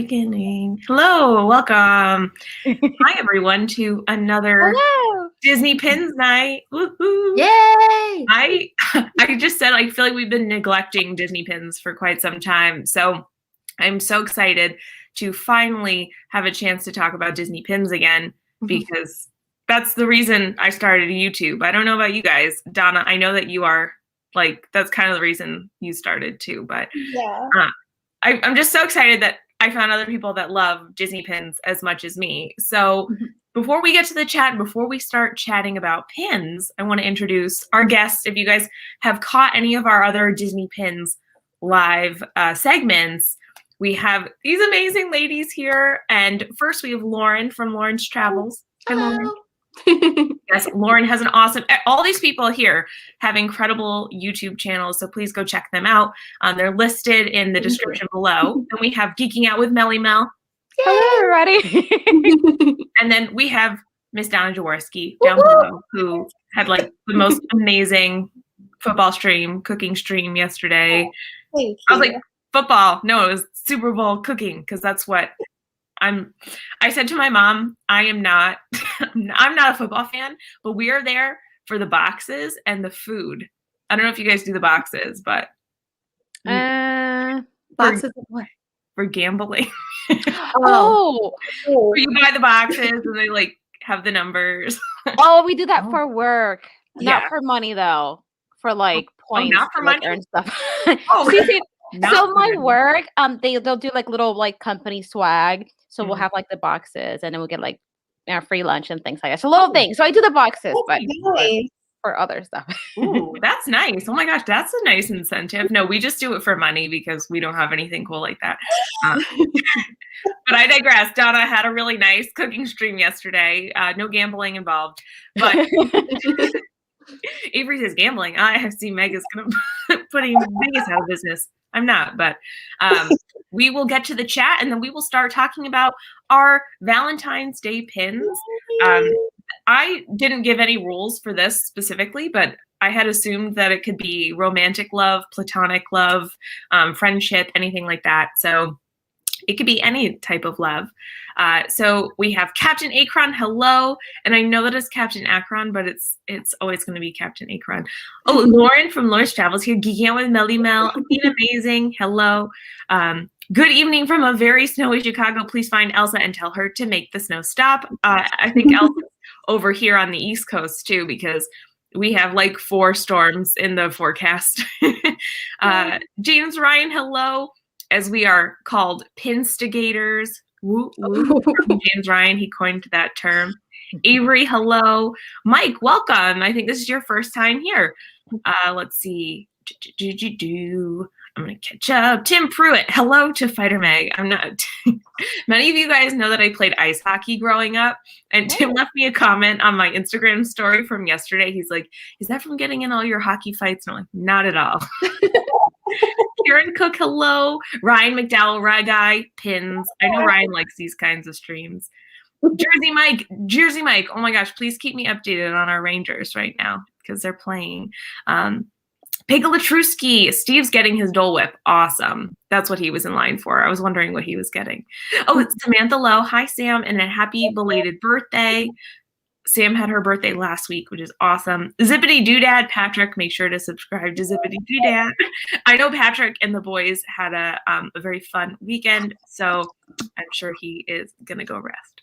beginning. Hello, welcome. Hi, everyone, to another Disney Pins night. Woohoo! Yay! I just said I feel like we've been neglecting Disney Pins for quite some time, so I'm so excited to finally have a chance to talk about Disney Pins again because that's the reason I started YouTube. I don't know about you guys, Donna. I know that you are that's kind of the reason you started too, but Yeah. I'm just so excited that I found other people that love Disney Pins as much as me. So before we get to the chat, before we start chatting about pins, I want to introduce our guests. If you guys have caught any of our other Disney Pins live segments, we have these amazing ladies here. And first we have Lauren from Lauren's Travels. Hello. Lauren. Yes, Lauren has an awesome, all these people here have incredible YouTube channels, so please go check them out. They're listed in the description below. Then we have Geeking Out with Melly Mel. Hello, everybody. And then we have Miss Donna Jaworski down below, who had the most amazing football stream, cooking stream yesterday. Thank you. I was like, football. No, it was Super Bowl cooking, because that's what I said to my mom, I'm not a football fan, but we are there for the boxes and the food. I don't know if you guys do the boxes, but boxes of what? For gambling. Oh, Where you buy the boxes and they have the numbers. Oh, we do that for work. Yeah. Not for money though. For points. Not for money? And stuff. Oh, See, not so for my money. work, they'll do little company swag. So we'll have the boxes, and then we'll get free lunch and things like that. So little things. So I do the boxes, but Nice. for other stuff. Ooh, that's nice. Oh my gosh, that's a nice incentive. No, we just do it for money because we don't have anything cool like that. But I digress. Donna had a really nice cooking stream yesterday. No gambling involved. But Avery says gambling. I have seen Meg is going to putting Vegas out of business. I'm not, but we will get to the chat and then we will start talking about our Valentine's Day pins. I didn't give any rules for this specifically, but I had assumed that it could be romantic love, platonic love, friendship, anything like that. So it could be any type of love. So we have Captain Akron, hello. And I know that it's Captain Akron, but it's always going to be Captain Akron. Oh, Lauren from Lauren's Travels here, geeking out with Melly Mel. Being amazing, hello. Good evening from a very snowy Chicago. Please find Elsa and tell her to make the snow stop. I think Elsa's over here on the East Coast too, because we have 4 storms in the forecast. James Ryan, hello. As we are called pinstigators. Woo, woo. James Ryan, he coined that term. Avery, hello. Mike, welcome. I think this is your first time here. Let's see. I'm going to catch up. Tim Pruitt, hello to Fighter Meg. I'm not. Many of you guys know that I played ice hockey growing up, and Tim left me a comment on my Instagram story from yesterday. He's like, is that from getting in all your hockey fights? And I'm like, not at all. Karen Cook, hello. Ryan McDowell, Guy, pins. I know Ryan likes these kinds of streams. Jersey Mike. Oh my gosh, please keep me updated on our Rangers right now because they're playing. Pigalatruski, Steve's getting his Dole Whip. Awesome. That's what he was in line for. I was wondering what he was getting. Oh, it's Samantha Lowe. Hi, Sam, and a happy belated birthday. Sam had her birthday last week, which is awesome. Zippity Doodad, Patrick, make sure to subscribe to Zippity Doodad. I know Patrick and the boys had a very fun weekend, so I'm sure he is going to go rest.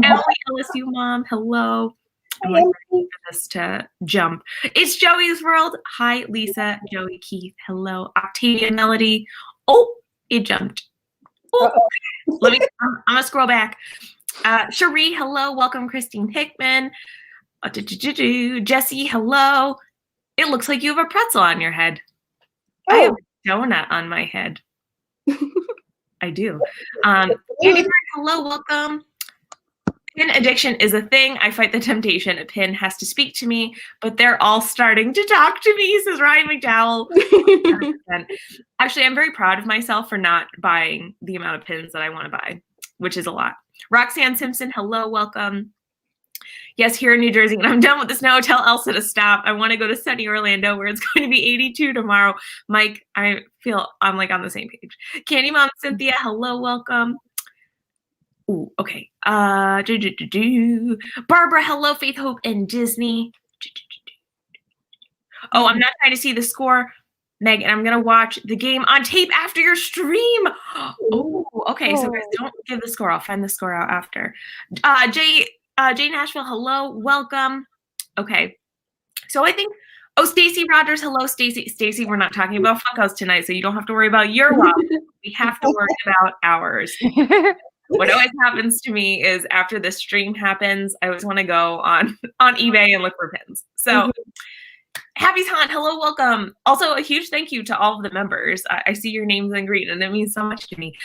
Emily, LSU mom, hello. I'm ready for this to jump. It's Joey's World. Hi, Lisa, Joey, Keith, hello. Octavia Melody. Oh, it jumped. Oh. I'm going to scroll back. Cherie, hello. Welcome, Christine Hickman. Jesse, hello. It looks like you have a pretzel on your head. I have a donut on my head. I do. Andy, hello. Welcome. Pin addiction is a thing. I fight the temptation. A pin has to speak to me, but they're all starting to talk to me, says Ryan McDowell. Actually, I'm very proud of myself for not buying the amount of pins that I want to buy, which is a lot. Roxanne Simpson, hello, welcome. Yes, here in New Jersey, and I'm done with the snow. Tell Elsa to stop. I want to go to sunny Orlando where it's going to be 82 tomorrow. Mike, I feel I'm like on the same page. Candy Mom Cynthia, hello, welcome. Ooh, okay. Barbara, hello, Faith, Hope, and Disney. Oh, I'm not trying to see the score, Meg, and I'm gonna watch the game on tape after your stream. Oh, okay. So guys, don't give the score. I'll find the score out after. Jay Nashville, hello, welcome. Okay. So I think, oh, Stacy Rogers, hello, Stacy. Stacy, we're not talking about Funkos tonight, so you don't have to worry about your wallet. We have to worry about ours. What always happens to me is after the stream happens, I always want to go on eBay and look for pins. So Happy's Haunt, hello, welcome. Also, a huge thank you to all of the members. I see your names in green, and it means so much to me.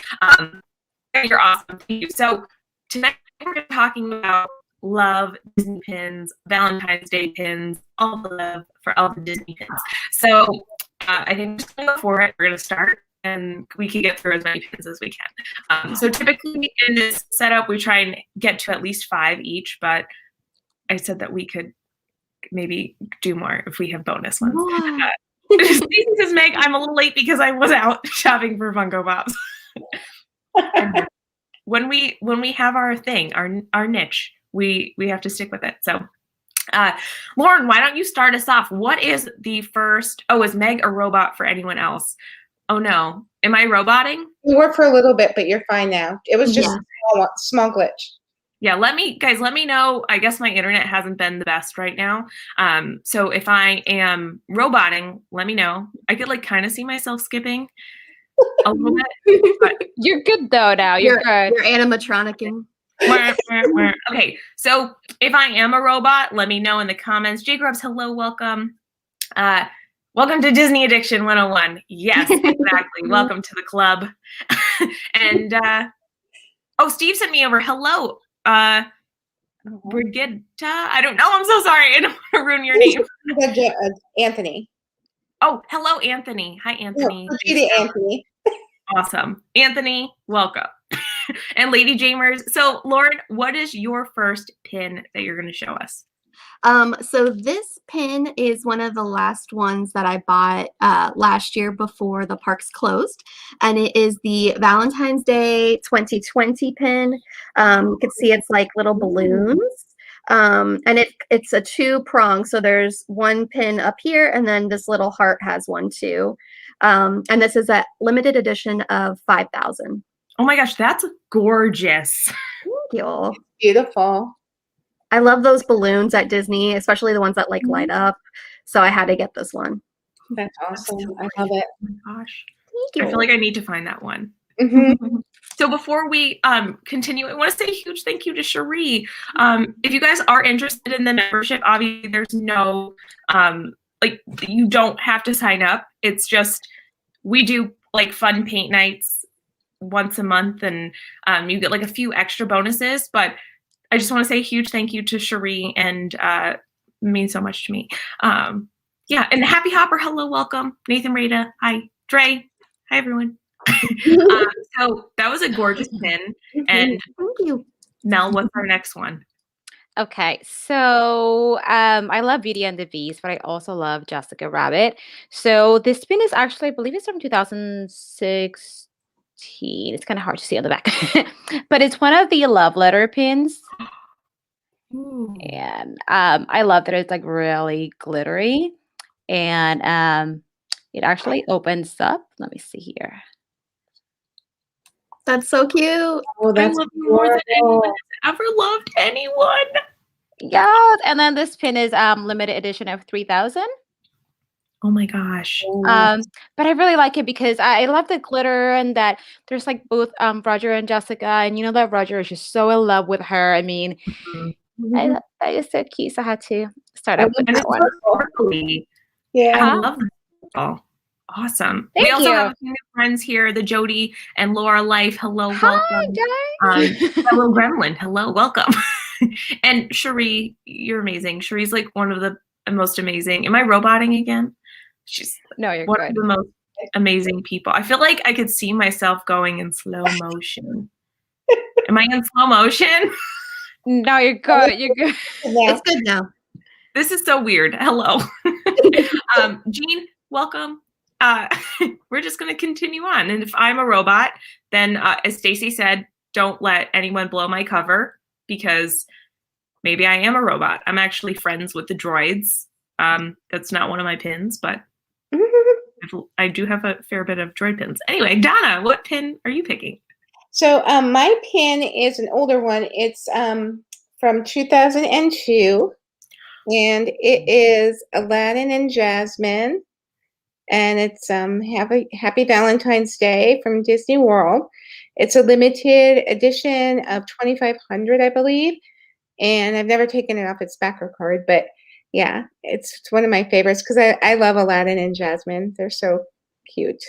You're awesome. Thank you. So tonight we're talking about love, Disney pins, Valentine's Day pins, all the love for all the Disney pins. So I think we're just going to go for it. We're going to start, and we can get through as many pins as we can. So typically in this setup, we try and get to at least 5 each, but I said that we could maybe do more if we have bonus ones. Stacey says, Meg, I'm a little late because I was out shopping for Funko Pops. When we have our thing, our niche, we have to stick with it. So Lauren, why don't you start us off? What is the first? Oh, is Meg a robot for anyone else? Oh no. Am I roboting? You were for a little bit, but you're fine now. It was just a small glitch. Yeah, let me know. I guess my internet hasn't been the best right now. So if I am roboting, let me know. I could like kind of see myself skipping a little bit. But you're good though now. You're good. You're animatronicing. Okay, so if I am a robot, let me know in the comments. J Grubs, hello, welcome. Welcome to Disney Addiction 101. Yes, exactly. Welcome to the club. And oh, Steve sent me over. Hello. Brigitta. I don't know. I'm so sorry. I don't want to ruin your name. Anthony. Oh, hello, Anthony. Hi, Anthony. Anthony. Awesome. Anthony, welcome. And Lady Jamers. So, Lauren, what is your first pin that you're going to show us? So this pin is one of the last ones that I bought last year before the parks closed, and it is the Valentine's Day 2020 pin. You can see it's like little balloons, and it's a 2-prong. So there's one pin up here, and then this little heart has one too. And this is a limited edition of 5,000. Oh my gosh, that's gorgeous. Thank you. Beautiful. I love those balloons at Disney, especially the ones that like light up. So I had to get this one. That's awesome. I love it. Oh my gosh. Thank you. I feel like I need to find that one. So before we continue, I want to say a huge thank you to Cherie. If you guys are interested in the membership, obviously there's no, like you don't have to sign up. It's just, we do like fun paint nights once a month, and you get like a few extra bonuses, but I just want to say a huge thank you to Cherie, and it means so much to me. Yeah, and Happy Hopper, hello, welcome. Nathan Rada, hi. Dre, hi everyone. So that was a gorgeous pin. And Thank you. Mel, what's our next one? Okay, so I love Beauty and the Beast, but I also love Jessica Rabbit. So this pin is actually, I believe it's from 2006. It's kind of hard to see on the back, but it's one of the love letter pins. Ooh. And I love that it's like really glittery, and it actually opens up. Let me see here. That's so cute. Oh, that's I love you more than anyone has ever loved anyone. Yeah, and then this pin is limited edition of 3,000. Oh my gosh. But I really like it because I love the glitter, and that there's like both Roger and Jessica, and you know that Roger is just so in love with her. I mean, that is so cute. So I had to start out with that one. Sparkly. Yeah. I love that. Oh, awesome. Thank we also you. have a few new friends here, the Jody and Laura Life. Hello, Hi, welcome. guys. Hello, Gremlin. Hello, welcome. And Cherie, you're amazing. Cherie's like one of the most amazing. Am I roboting again? She's you're one good. of the most amazing people. I feel like I could see myself going in slow motion. Am I in slow motion? No, you're good. You're good. Yeah. It's good now. This is so weird. Hello. Jean, welcome. We're just going to continue on. And if I'm a robot, then as Stacy said, don't let anyone blow my cover because maybe I am a robot. I'm actually friends with the droids. That's not one of my pins, but I do have a fair bit of droid pins. Anyway, Donna, what pin are you picking? So my pin is an older one. It's from 2002, and it is Aladdin and Jasmine, and it's Happy Valentine's Day from Disney World. It's a limited edition of 2,500, I believe, and I've never taken it off its backer card, but yeah, it's one of my favorites because I love Aladdin and Jasmine. They're so cute.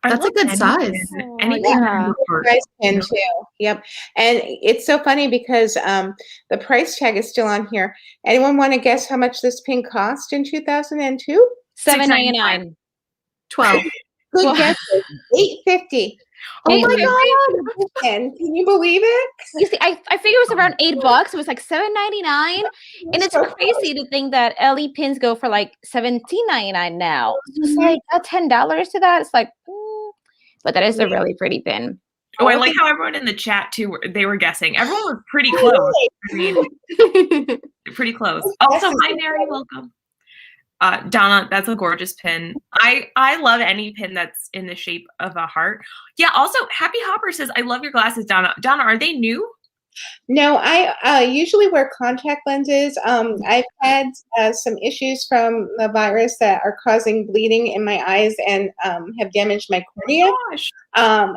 That's a good size. Any Yeah. Price pin too. Yep. And it's so funny because the price tag is still on here. Anyone want to guess how much this pin cost in 2002? $7.99. 12. Good guess. $8.50. Oh my God. Can you believe it? You see, I figured it was around $8. It was like $7.99, and it's so crazy to think that LE pins go for like $17.99 now. So it's like $10 to that. It's like, but that is a really pretty pin. Oh, I like how everyone in the chat too, they were guessing. Everyone was pretty close. I mean, pretty close. Also, hi Mary, welcome. Donna, that's a gorgeous pin. I love any pin that's in the shape of a heart. Yeah, also Happy Hopper says, I love your glasses, Donna. Donna, are they new? No, I usually wear contact lenses. I've had some issues from the virus that are causing bleeding in my eyes and have damaged my cornea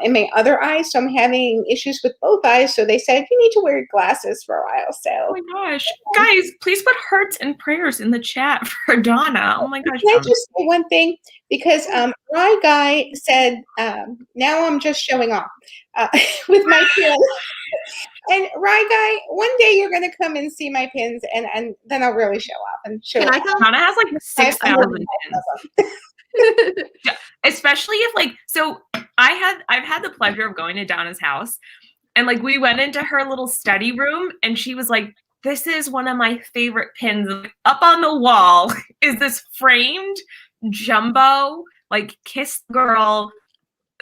in my other eye. So I'm having issues with both eyes. So they said you need to wear glasses for a while. So oh my gosh, guys, please put hearts and prayers in the chat for Donna. Oh my gosh. Can I just say one thing? Because Rye Guy said, now I'm just showing off with my pins. And Rye Guy, one day you're going to come and see my pins, and then I'll really show off and show. Can I come? Donna has like 6,000 pins. Especially if like, so I've had the pleasure of going to Donna's house, and like we went into her little study room, and she was like, "This is one of my favorite pins." And like, up on the wall is this framed jumbo like Kiss Girl.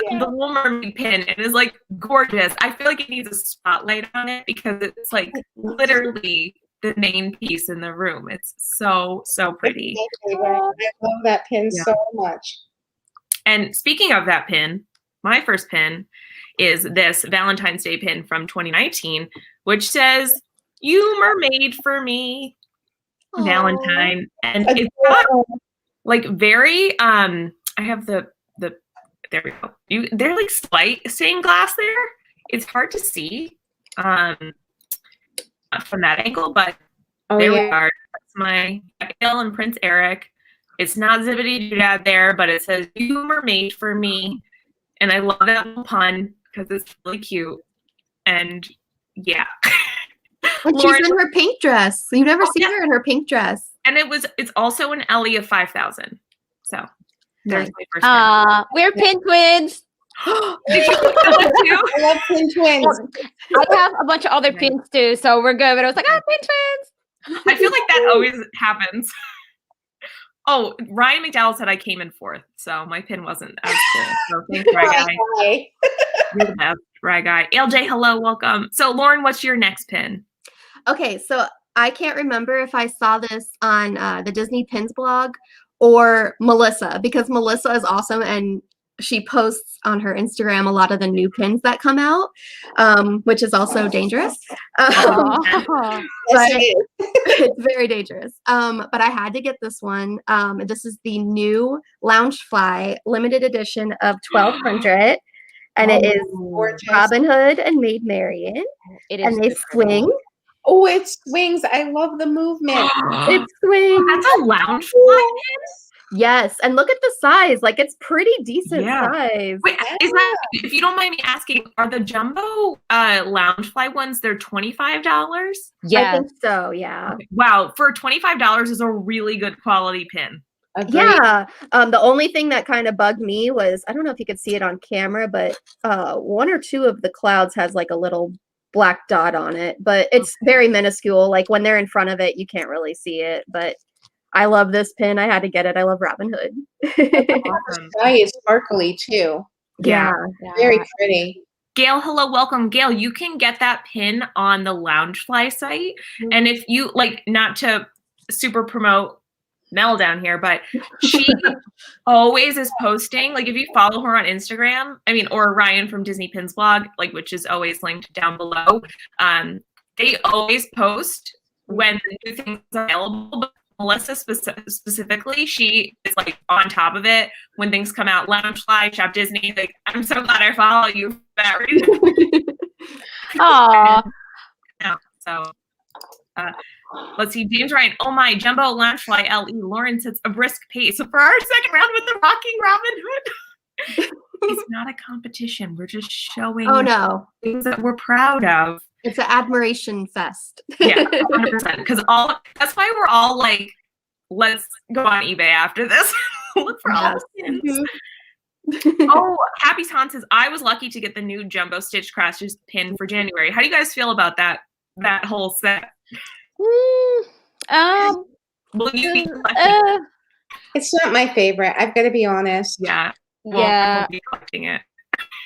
The Little Mermaid pin. It is like gorgeous. I feel like it needs a spotlight on it because it's like literally the main piece in the room. It's so pretty. I love that pin so much. And speaking of that pin, my first pin is this Valentine's Day pin from 2019, which says, "You mermaid for me, Aww. Valentine." And it's got like very I have the there we go. They're like slight stained glass there. It's hard to see from that angle, but there we are. That's my Gail and Prince Eric. It's not Zippity Doodad there, but it says, "You were made for me." And I love that little pun because it's really cute. And yeah. And Lauren, she's in her pink dress. You've never seen her in her pink dress. And it's also an Ellie of 5,000. So there's my first pin. We're pin twins. Did you look at one too? I love pin twins. I have a bunch of other pins too, so we're good. But I was like, pin twins. I feel like that always happens. Oh, Ryan McDowell said I came in fourth, so my pin wasn't as cool. So thanks, Rye Guy. You're the best, Rye Guy. LJ, hello, welcome. So Lauren, what's your next pin? Okay, so I can't remember if I saw this on the Disney Pins blog or Melissa, because Melissa is awesome and she posts on her Instagram a lot of the new pins that come out, which is also dangerous. But it's very dangerous. But I had to get this one. This is the new Loungefly limited edition of 1,200. And it is Robin Hood and Maid Marian. It is, and they swing. Oh, it swings. I love the movement. It swings. That's a Loungefly pin? Yes, and look at the size. Like, it's pretty decent size. Wait, is that, if you don't mind me asking, are the jumbo Loungefly ones, they're $25? Yeah. I think so, yeah. Okay. Wow, for $25 is a really good quality pin. Agreed. Yeah. The only thing that kind of bugged me was, I don't know if you could see it on camera, but one or two of the clouds has like a little black dot on it, but it's very minuscule. Like when they're in front of it, you can't really see it, but I love this pin. I had to get it. I love Robin Hood. Awesome. The sky is sparkly too. Yeah. Very pretty. Gail, hello, welcome. Gail, you can get that pin on the Loungefly site. And if you like, not to super promote Mel down here, but she always is posting, like if you follow her on Instagram, I mean, or Ryan from Disney Pins blog, like which is always linked down below. They always post when the new things are available. But Melissa specifically, she is like on top of it when things come out. Loungefly, Shop Disney. Like, I'm so glad I follow you for that reason. Aw. Yeah, so let's see, James Ryan. Oh my, Jumbo Loungefly LE. Lauren sets a brisk pace for our second round with the Rocking Robin Hood. It's not a competition. We're just showing things that we're proud of. It's an admiration fest. Yeah, 100%. Because that's why we're all like, let's go on eBay after this. Look for all the pins. Oh, Happy Son says, I was lucky to get the new Jumbo Stitch Crashes pin for January. How do you guys feel about that whole set? Will you be collecting? It's not my favorite. I've got to be honest. Yeah. Well, I will be collecting it.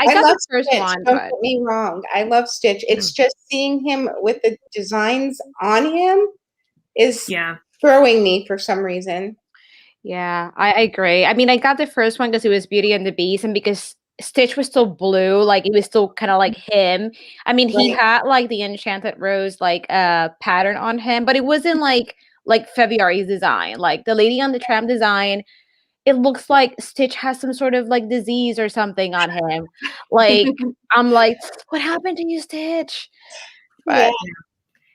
I got love the first Stitch. one. Don't But get me wrong. I love Stitch. It's just seeing him with the designs on him is throwing me for some reason. yeah, I agree. I mean, I got the first one because it was Beauty and the Beast, and because Stitch was still blue, like it was still kind of like him. I mean, he had like the Enchanted Rose like pattern on him, but it wasn't like February's design. Like the Lady on the Tram design, it looks like Stitch has some sort of like disease or something on him. Like I'm like, what happened to you, Stitch? But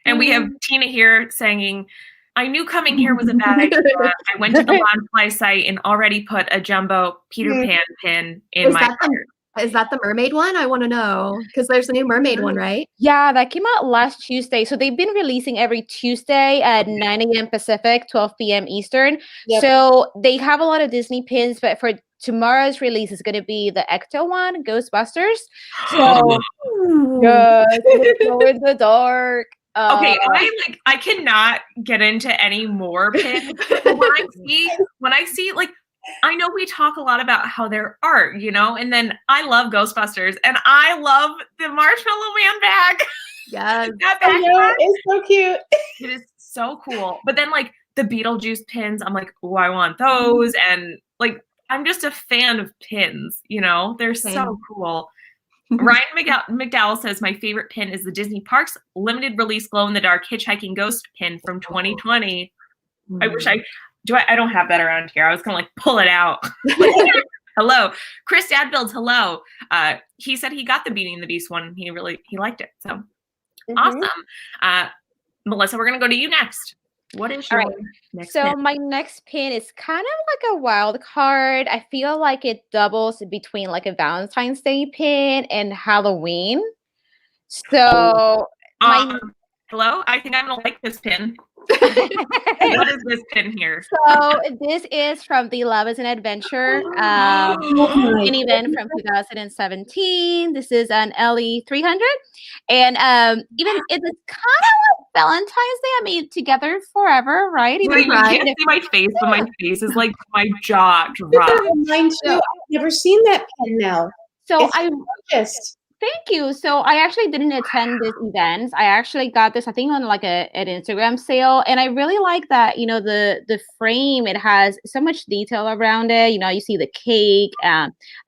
and we have Tina here saying, I knew coming here was a bad idea. I went to the Loungefly site and already put a Jumbo Peter Pan pin in my cart. Is that the mermaid one? I want to know because there's a new mermaid one, right? Yeah, that came out last Tuesday. So they've been releasing every Tuesday at 9 a.m. Pacific, 12 p.m. Eastern. Yep. So they have a lot of Disney pins, but for tomorrow's release is going to be the Ecto one, Ghostbusters. So go in the dark. Okay, I cannot get into any more pins. when I see like, I know we talk a lot about how they're art, you know, and then I love Ghostbusters and I love the Marshmallow Man bag. Yes. That bag it's so cute. It is so cool. But then like the Beetlejuice pins, I'm like, oh, I want those. And like, I'm just a fan of pins, you know, they're so cool. Ryan McDowell says, my favorite pin is the Disney Parks limited release glow-in-the-dark hitchhiking ghost pin from 2020. I wish I don't have that around here. I was going to like pull it out. Hello. Chris Adbuilds, hello. He said he got the Beauty and the Beast one. He liked it. So awesome. Melissa, we're going to go to you next. What is your next pin? My next pin is kind of like a wild card. I feel like it doubles between like a Valentine's Day pin and Halloween. So hello, I think I'm gonna like this pin. What is this pin here? So this is from the Love is an Adventure an event from 2017. This is an LE 300, and even it's kind of like Valentine's Day. I mean, together forever, right? You can't see my face, but my face is like my jaw dropped. Mine too. I've never seen that pin now. So it's Thank you. So I actually didn't attend this event. I actually got this, I think, on like an Instagram sale, and I really like that. You know, the frame, it has so much detail around it. You know, you see the cake,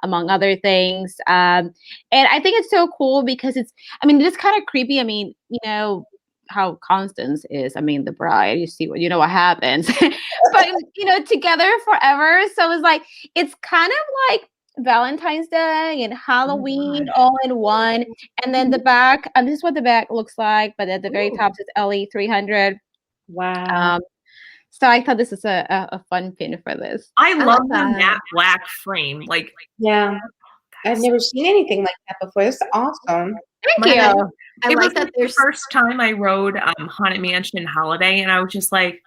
among other things, and I think it's so cool because it's kind of creepy. I mean, you know how Constance is. I mean, the bride. You know what happens, but you know, together forever. So it's like it's kind of like Valentine's Day and Halloween all in one. And then the back, this is what the back looks like, but at the very top is LE 300. Wow. So I thought this is a fun pin for this. I love the matte black frame. Like, yeah, I've never seen anything like that before. This is awesome. Thank you. It was like the first time I rode Haunted Mansion Holiday, and I was just like,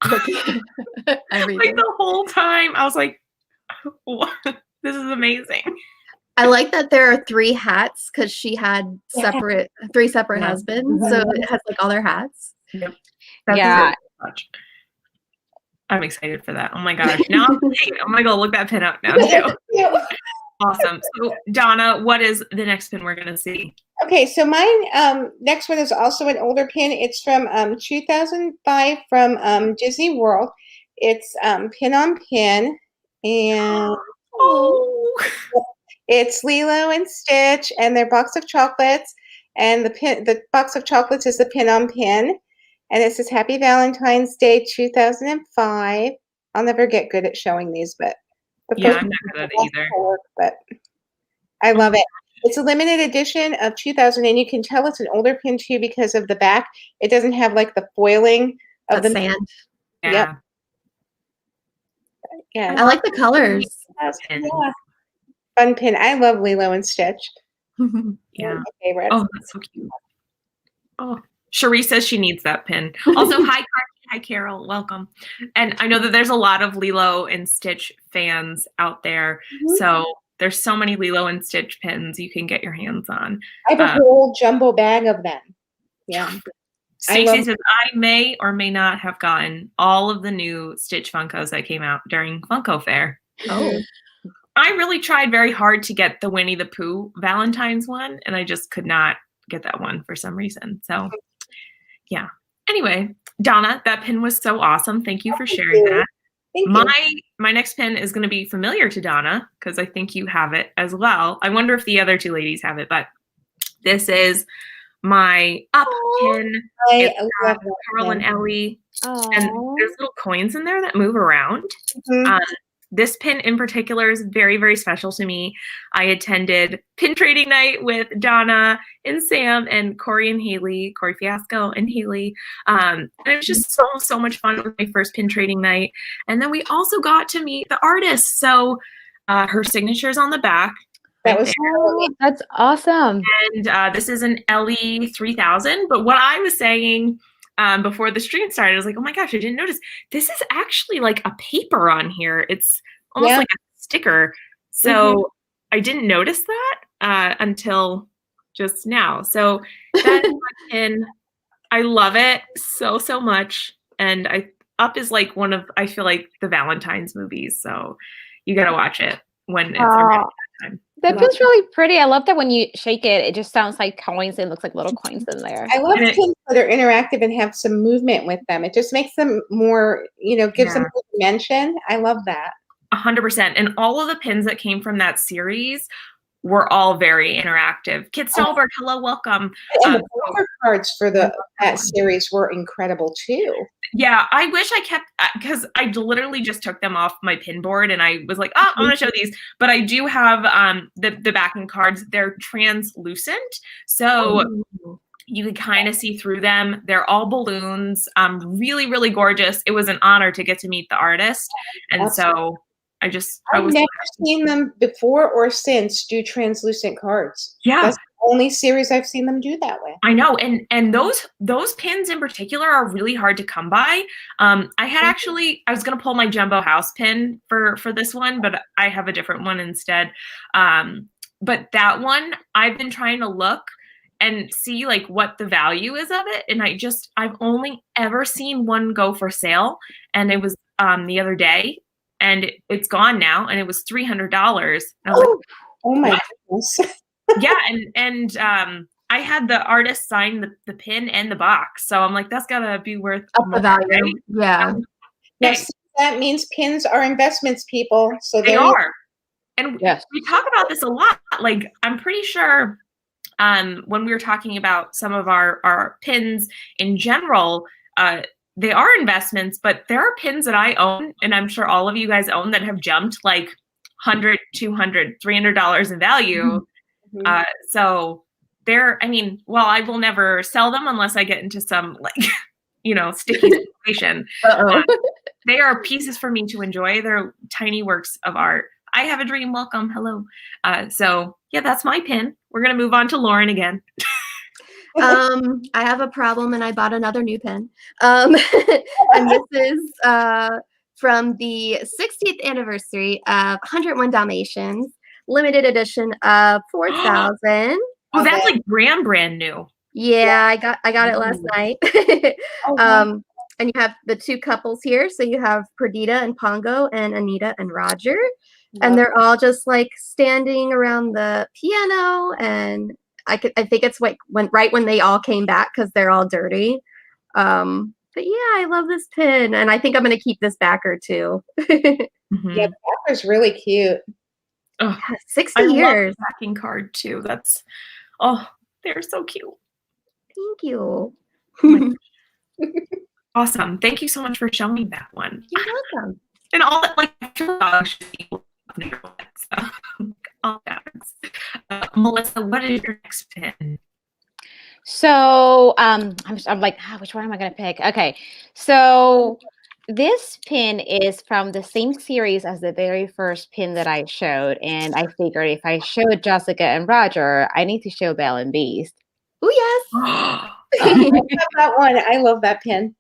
like the whole time I was like, what? This is amazing. I like that there are 3 hats because she had Yeah. 3 separate Yeah. husbands. So it has like all their hats. Yep. That's Yeah. very much. I'm excited for that. Oh my gosh. Now I'm gonna go look that pin up now too. Awesome. So Donna, what is the next pin we're gonna see? Okay, so mine next one is also an older pin. It's from 2005 from Disney World. It's pin on pin, and Oh, it's Lilo and Stitch and their box of chocolates. And the box of chocolates is the pin on pin, and it says Happy Valentine's Day 2005. I'll never get good at showing these, but the yeah, first I'm not good at it either. work, but I love it. It's a limited edition of 2000, and you can tell it's an older pin too because of the back. It doesn't have like the foiling of That the sand. Yeah. Yeah, I like the colors. Pins. yeah. Fun pin. I love Lilo and Stitch. Yeah. One of my favorites. Oh, that's so cute. Oh, Cherie says she needs that pin. Also, hi, Carly. Hi, Carol. Welcome. And I know that there's a lot of Lilo and Stitch fans out there. Mhm. So there's so many Lilo and Stitch pins you can get your hands on. I have a whole jumbo bag of them. Yeah. Stacey says, I may or may not have gotten all of the new Stitch Funkos that came out during Funko Fair. Oh. I really tried very hard to get the Winnie the Pooh Valentine's one, and I just could not get that one for some reason. So, yeah. Anyway, Donna, that pin was so awesome. Thank you for sharing that. Thank you. My next pin is going to be familiar to Donna because I think you have it as well. I wonder if the other two ladies have it, but this is my up pin. I It's love Carl that and pin. Ellie, and Aw. there's little coins in there that move around. Mhm. This pin in particular is very, very special to me. I attended pin trading night with Donna and Sam and Corey and Haley, Corey Fiasco and Haley. And it was just so much fun. It was my first pin trading night. And then we also got to meet the artist. So her signature's on the back. That was Oh, that's awesome. And this is an Ellie 3000. But what I was saying before the stream started, I was like, oh my gosh, I didn't notice. This is actually like a paper on here. It's almost like a sticker. So I didn't notice that until just now. So that is my pin. I love it so much. And Up is like one of, I feel like, the Valentine's movies. So you got to watch it when it's around that time. That feels really pretty. I love that when you shake it, it just sounds like coins and looks like little coins in there. I love pins that are interactive and have some movement with them. It just makes them more, gives them more dimension. I love that. 100%. And all of the pins that came from that series were all very interactive. Kit Stolberg, hello, welcome. And the poker cards for that series were incredible too. Yeah, I wish I kept, because I literally just took them off my pin board and I was like, oh, I'm going to show these. But I do have the backing cards. They're translucent. So you can kind of see through them. They're all balloons. Really gorgeous. It was an honor to get to meet the artist. And so I've never seen them before or since do translucent cards. Yeah. That's the only series I've seen them do that way. I know. And those pins in particular are really hard to come by. I was going to pull my Jumbo House pin for this one, but I have a different one instead. But that one, I've been trying to look and see like what the value is of it. And I've only ever seen one go for sale. And it was the other day. And it's gone now, and it was $300. And I was like, oh my goodness. Yeah, and I had the artist sign the pin and the box, so I'm like, that's gotta be worth up the value. Right? Yeah. Yes, that means pins are investments, people. So they are. And we talk about this a lot. Like, I'm pretty sure when we were talking about some of our pins in general, they are investments, but there are pins that I own, and I'm sure all of you guys own, that have jumped like $100, $200, $300 in value. So while I will never sell them unless I get into some sticky situation, they are pieces for me to enjoy. They're tiny works of art. I have a dream. Welcome. Hello. So yeah, that's my pin. We're going to move on to Lauren again. I have a problem and I bought another new pin. And this is from the 60th anniversary of 101 Dalmatians. limited edition of 4,000. Oh, that's Okay. like brand new. Yeah, I got it last Ooh. night. Okay. And you have the two couples here. So you have Perdita and Pongo and Anita and Roger. And Love they're all just like standing around the piano. And I think it's like right when they all came back because they're all dirty. But yeah, I love this pin. And I think I'm gonna keep this backer too. Mhm. Yeah, Pepper's really cute. Oh, 60 I love years. the backing card too. That's, oh, they're so cute. Thank you. Awesome. Thank you so much for showing that one. You're welcome. And all that, like, should be so, all that. Melissa, what is your next pin? So I'm like, which one am I gonna pick? Okay, so this pin is from the same series as the very first pin that I showed, and I figured if I showed Jessica and Roger, I need to show Belle and Beast. Oh yes. I love that one. I love that pin.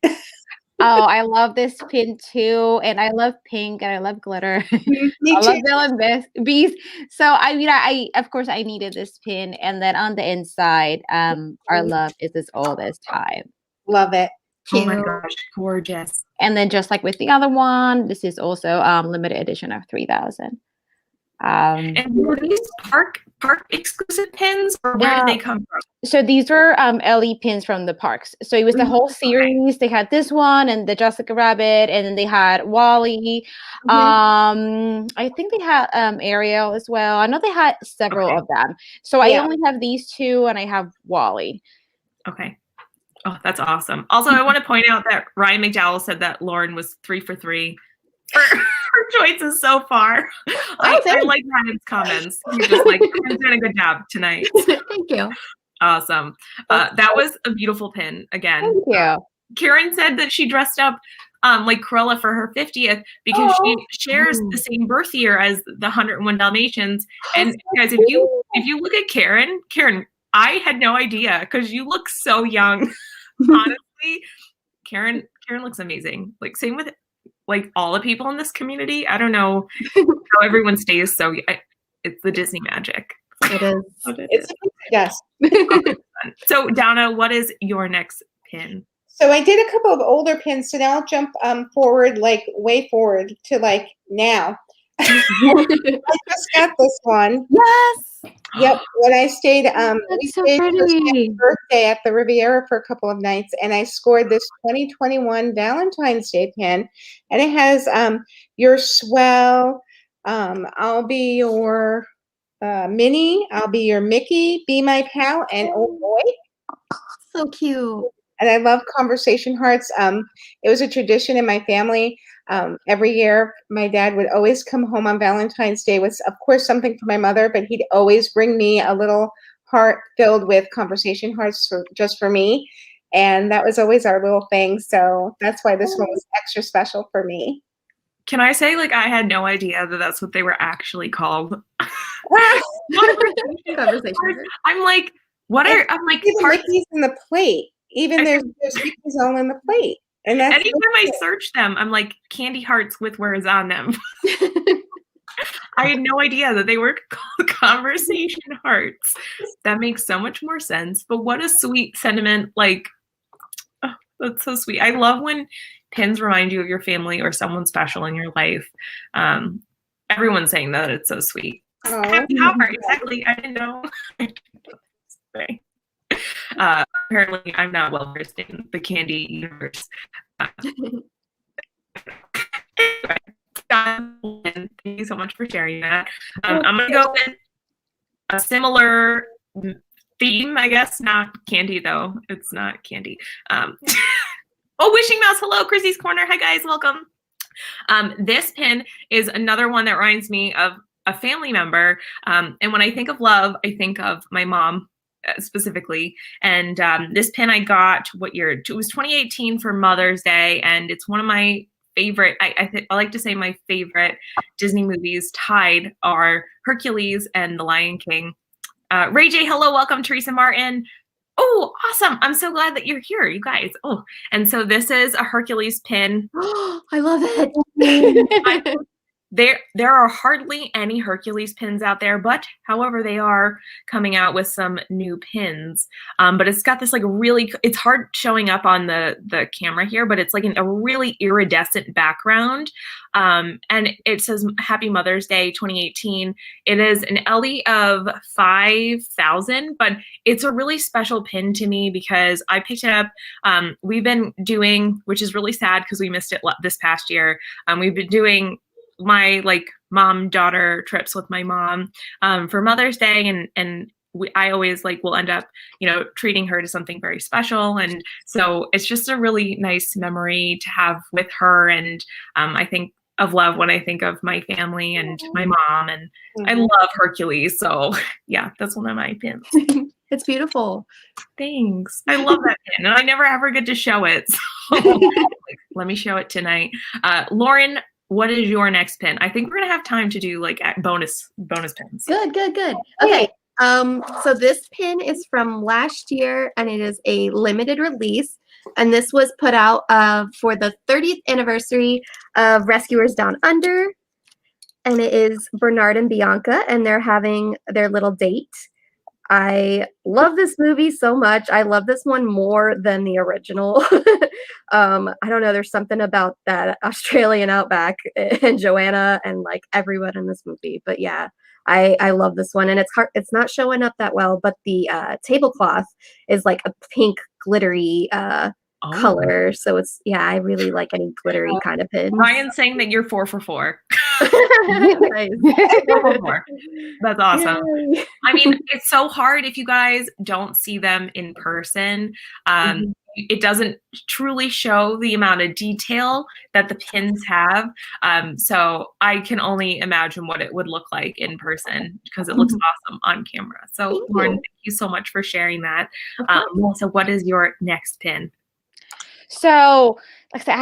Oh, I love this pin too, and I love pink, and I love glitter. Me I love too. Belle and Beast. So I mean, I of course I needed this pin, and then on the inside, our love is all this time. Love it. Oh my Cute. gosh, gorgeous. And then just like with the other one, this is also limited edition of 3,000. And were these park exclusive pins, or where did they come from? So these were LE pins from the parks. So it was the whole series. They had this one and the Jessica Rabbit, and then they had Wally. I think they had Ariel as well. I know they had several of them. So I only have these two, and I have Wally. Okay. Oh, that's awesome. Also, I want to point out that Ryan McDowell said that Lauren was 3 for 3 for her choices so far. I like Ryan's comments. He's just like, I'm doing a good job tonight. Thank you. Awesome. That was a beautiful pin again. Thank you. Karen said that she dressed up like Cruella for her 50th because she shares the same birth year as the 101 Dalmatians. And guys, if you look at Karen, I had no idea because you look so young. Honestly, Karen looks amazing. Like same with like all the people in this community. I don't know how everyone stays so. It's the Disney magic. It is. It's yes. So Donna, what is your next pin? So I did a couple of older pins. So now I'll jump forward, like way forward to like now. I just got this one. Yes. Yep. When I stayed, we That's so stayed for pretty. my birthday at the Riviera for a couple of nights, and I scored this 2021 Valentine's Day pin, and it has "You're swell," "I'll be your Minnie," "I'll be your Mickey," "Be my pal," and "Oh boy." So cute. And I love conversation hearts. It was a tradition in my family. Every year, my dad would always come home on Valentine's Day with, of course, something for my mother, but he'd always bring me a little heart filled with conversation hearts just for me. And that was always our little thing. So that's why this one was extra special for me. Can I say, like, I had no idea that that's what they were actually called. Conversation. I'm like, what are, I'm like, Even Mickey's in the plate. Even there's Mickey's all in the plate. And that's anytime I search them, I'm like, candy hearts with words on them. I had no idea that they were called conversation hearts. That makes so much more sense. But what a sweet sentiment. Like, oh, that's so sweet. I love when pins remind you of your family or someone special in your life. Everyone's saying that. It's so sweet. Happy Hopper. Exactly. I didn't know. Apparently, I'm not well versed in the candy universe. Thank you so much for sharing that. I'm going to go with a similar theme, I guess. Not candy, though. It's not candy. Wishing Mouse. Hello, Chrissy's Corner. Hi, guys. Welcome. This pin is another one that reminds me of a family member. And when I think of love, I think of my mom. Specifically, and this pin I got, what year? It was 2018 for Mother's Day, and it's one of my favorite. I like to say my favorite Disney movies tied are Hercules and The Lion King. Ray J, hello, welcome, Teresa Martin. Oh, awesome! I'm so glad that you're here, you guys. Oh, and so this is a Hercules pin. I love it. there are hardly any Hercules pins out there, but however, they are coming out with some new pins. But it's got this like really, it's hard showing up on the camera here, but it's like a really iridescent background. And it says Happy Mother's Day 2018. It is an Ellie of 5,000, but it's a really special pin to me because I picked it up. We've been doing, which is really sad because we missed it this past year. We've been doing my like mom-daughter trips with my mom for Mother's Day, and I always like will end up, you know, treating her to something very special, and so it's just a really nice memory to have with her. And I think of love when I think of my family and my mom, and I love Hercules, so yeah, that's one of my pins. It's beautiful. Thanks. I love that pin, and I never ever get to show it, so like, let me show it tonight. Lauren, what is your next pin? I think we're gonna have time to do like bonus pins. Good. Okay. So this pin is from last year, and it is a limited release. And this was put out for the 30th anniversary of Rescuers Down Under. And it is Bernard and Bianca, and they're having their little date. I love this movie so much. I love this one more than the original. I don't know. There's something about that Australian outback and Joanna and like everyone in this movie. But yeah, I love this one. And it's not showing up that well, but the tablecloth is like a pink glittery color. So it's, yeah, I really like any glittery kind of pins. Ryan's saying that you're 4 for 4. Nice. 4 for 4. That's awesome. Yay. I mean, it's so hard if you guys don't see them in person. It doesn't truly show the amount of detail that the pins have. So I can only imagine what it would look like in person because it looks awesome on camera. So Lauren, thank you so much for sharing that. Melissa, what is your next pin? So, like I said,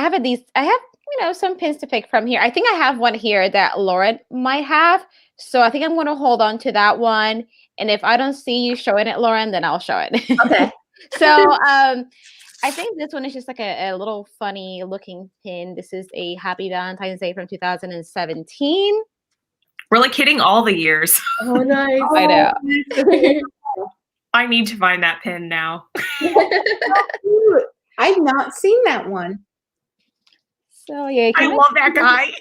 I have, you know, some pins to pick from here. I think I have one here that Lauren might have. So I think I'm going to hold on to that one. And if I don't see you showing it, Lauren, then I'll show it. Okay. So I think this one is just like a little funny looking pin. This is a Happy Valentine's Day from 2017. We're like hitting all the years. Oh, nice. I know. I need to find that pin now. I've not seen that one. So yeah, I love that guy.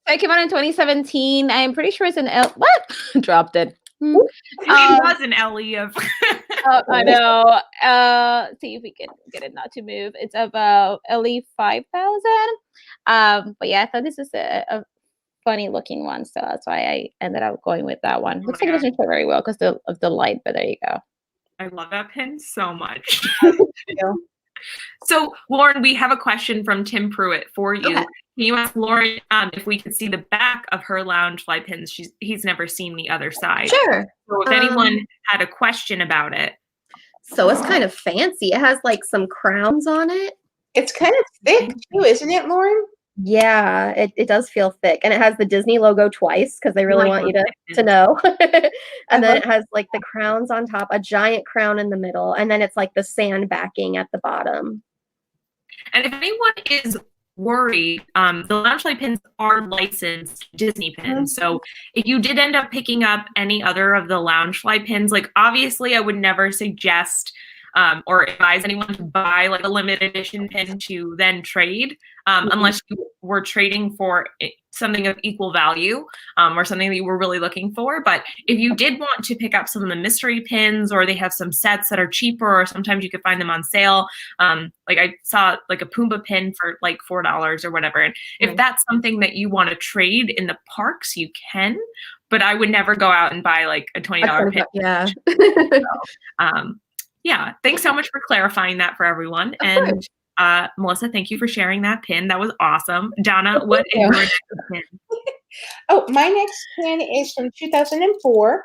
It came out in 2017. I'm pretty sure it's an what? Dropped it. It was an Ellie of. I know. See if we can get it not to move. It's about Ellie 5,000. But yeah, I thought this is a funny looking one, so that's why I ended up going with that one. Looks like it doesn't show very well because of the light, but there you go. I love that pin so much. So, Lauren, we have a question from Tim Pruitt for you. Okay. Can you ask Lauren if we could see the back of her Loungefly pins? He's never seen the other side. Sure. So if anyone had a question about it. So it's kind of fancy. It has like some crowns on it. It's kind of thick too, isn't it, Lauren? Yeah, it does feel thick. And it has the Disney logo twice because they really want you to know. And then it has like the crowns on top, a giant crown in the middle, and then it's like the sand backing at the bottom. And if anyone is worried, the Loungefly pins are licensed Disney pins. So if you did end up picking up any other of the Loungefly pins, like obviously I would never suggest or advise anyone to buy like a limited edition pin to then trade unless you were trading for something of equal value or something that you were really looking for. But if you did want to pick up some of the mystery pins, or they have some sets that are cheaper, or sometimes you could find them on sale. Like I saw like a Pumbaa pin for like $4 or whatever. And if that's something that you want to trade in the parks, you can. But I would never go out and buy like a $20 pin. Yeah. So, yeah, thanks so much for clarifying that for everyone. And Melissa, thank you for sharing that pin. That was awesome. Donna, what is your next pin? Oh, my next pin is from 2004,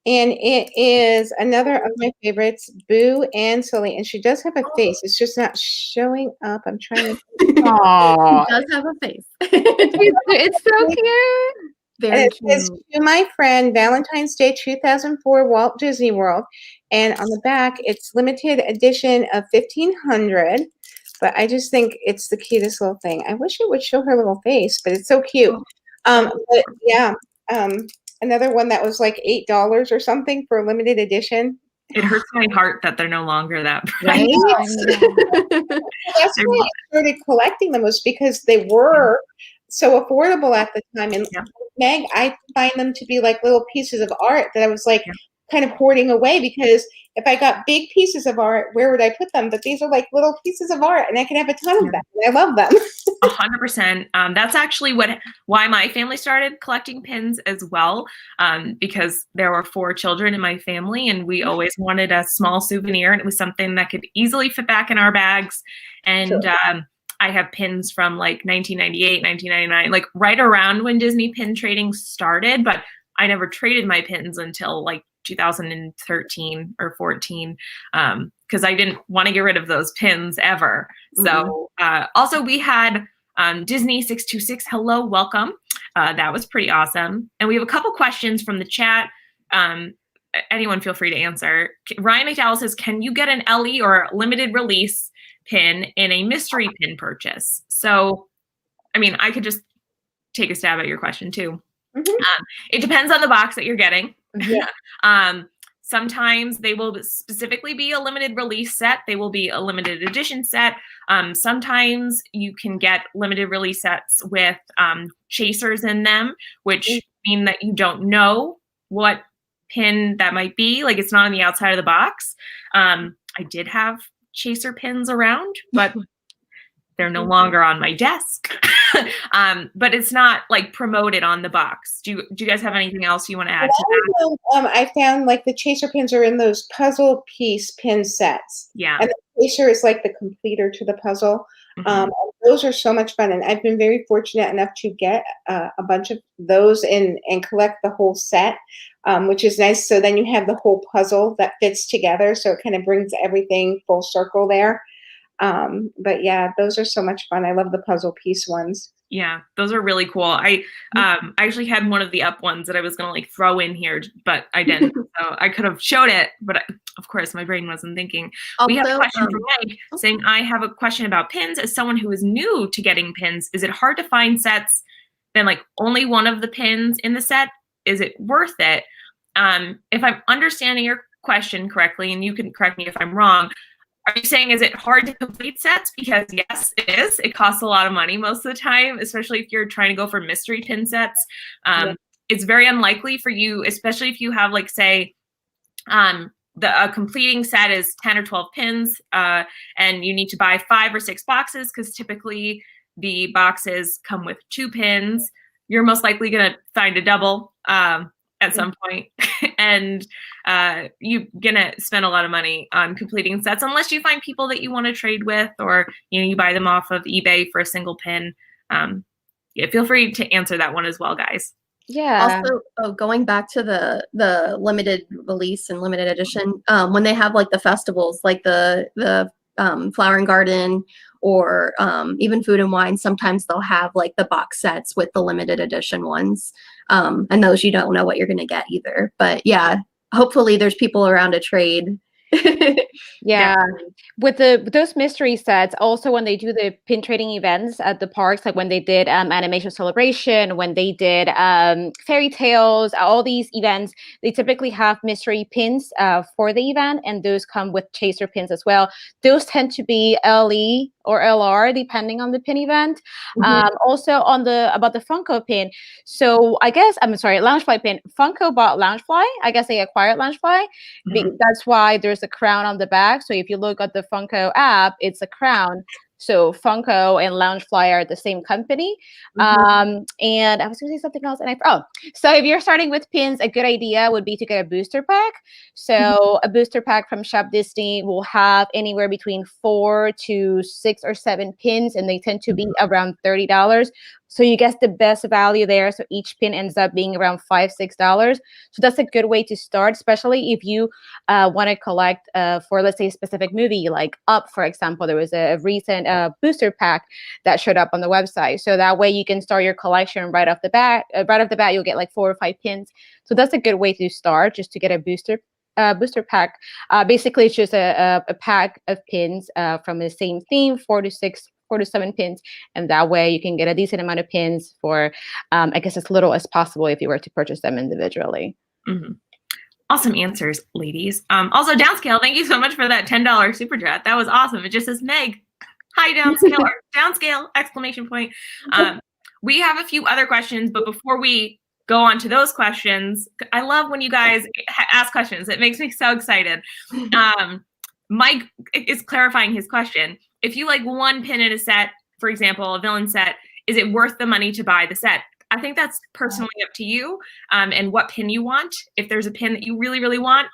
and it is another of my favorites, Boo and Sully. And she does have a face. It's just not showing up. I'm trying to. Aww. She does have a face. It's so cute. Very cute. It says, to my friend, Valentine's Day 2004, Walt Disney World. And on the back, it's limited edition of 1,500. But I just think it's the cutest little thing. I wish it would show her little face, but it's so cute. But yeah, another one that was like $8 or something for a limited edition. It hurts my heart that they're no longer that price. Right? That's why I started collecting them, was because they were so affordable at the time. And Meg, I find them to be like little pieces of art that I was like kind of hoarding away, because if I got big pieces of art, where would I put them? But these are like little pieces of art, and I can have a ton of them. And I love them. 100%. That's actually why my family started collecting pins as well, because there were 4 children in my family, and we always wanted a small souvenir, and it was something that could easily fit back in our bags. And I have pins from like 1998, 1999, like right around when Disney pin trading started, but I never traded my pins until like 2013 or 14, because I didn't want to get rid of those pins ever. So also we had Disney 626, hello, welcome. That was pretty awesome. And we have a couple questions from the chat. Anyone feel free to answer. Ryan McDowell says, can you get an LE or limited release pin in a mystery pin purchase? So, I mean, I could just take a stab at your question too. It depends on the box that you're getting. Sometimes they will specifically be a limited release set. They will be a limited edition set. Sometimes you can get limited release sets with chasers in them, which mean that you don't know what pin that might be. Like, it's not on the outside of the box. I did have chaser pins around, but they're no longer on my desk. But it's not like promoted on the box. Do you guys have anything else you want to add to that? I found like the chaser pins are in those puzzle piece pin sets. Yeah. And the chaser is like the completer to the puzzle. Those are so much fun. And I've been very fortunate enough to get a bunch of those and collect the whole set, which is nice. So then you have the whole puzzle that fits together. So it kind of brings everything full circle there. But yeah, those are so much fun. I love the puzzle piece ones. Yeah, those are really cool. I actually had one of the up ones that I was gonna like throw in here, but I didn't. So I could have showed it, but of course my brain wasn't thinking. Also, we have a question from Mike saying, I have a question about pins. As someone who is new to getting pins, is it hard to find sets then like only one of the pins in the set? Is it worth it? If I'm understanding your question correctly, and you can correct me if I'm wrong, are you saying, is it hard to complete sets? Because yes, it is. It costs a lot of money most of the time, especially if you're trying to go for mystery pin sets. It's very unlikely for you, especially if you have like, say, the completing set is 10 or 12 pins, and you need to buy 5 or 6 boxes, because typically the boxes come with 2 pins. You're most likely going to find a double at some point. And you're gonna spend a lot of money on completing sets, unless you find people that you want to trade with, or you buy them off of eBay for a single pin. Yeah, feel free to answer that one as well, guys. Yeah. Also, going back to the limited release and limited edition, when they have like the festivals, like the Flower and Garden, or even Food and Wine, sometimes they'll have like the box sets with the limited edition ones. And those you don't know what you're going to get either. But yeah, hopefully there's people around to trade. Yeah. With those mystery sets, also when they do the pin trading events at the parks, like when they did Animation Celebration, when they did Fairy Tales, all these events, they typically have mystery pins for the event, and those come with chaser pins as well. Those tend to be LE or LR depending on the pin event. Also about the Funko pin. So I guess, I'm sorry, Loungefly pin. Funko bought Loungefly. I guess they acquired Loungefly. That's why there's a crown on the back. So if you look at the Funko app, it's a crown. So Funko and Loungefly are the same company. And I was going to say something else. And so if you're starting with pins, a good idea would be to get a booster pack. So a booster pack from Shop Disney will have anywhere between 4 to 6 or 7 pins, and they tend to be around $30. So you get the best value there. So each pin ends up being around $5, $6. So that's a good way to start, especially if you want to collect for, let's say, a specific movie, like Up, for example. There was a recent booster pack that showed up on the website. So that way you can start your collection right off the bat. Right off the bat, you'll get like 4 or 5 pins. So that's a good way to start, just to get a booster booster pack. Basically, it's just a pack of pins from the same theme, 4 to 7 pins, and that way you can get a decent amount of pins for, I guess, as little as possible if you were to purchase them individually. Mm-hmm. Awesome answers, ladies. Also, Downscale, thank you so much for that $10 super chat. That was awesome. It just says Meg. Hi, Downscale. Or Downscale! Exclamation point. We have a few other questions, but before we go on to those questions, I love when you guys ask questions. It makes me so excited. Mike is clarifying his question. If you like one pin in a set, for example, a villain set, is it worth the money to buy the set? I think that's personally up to you and what pin you want. If there's a pin that you really, really want,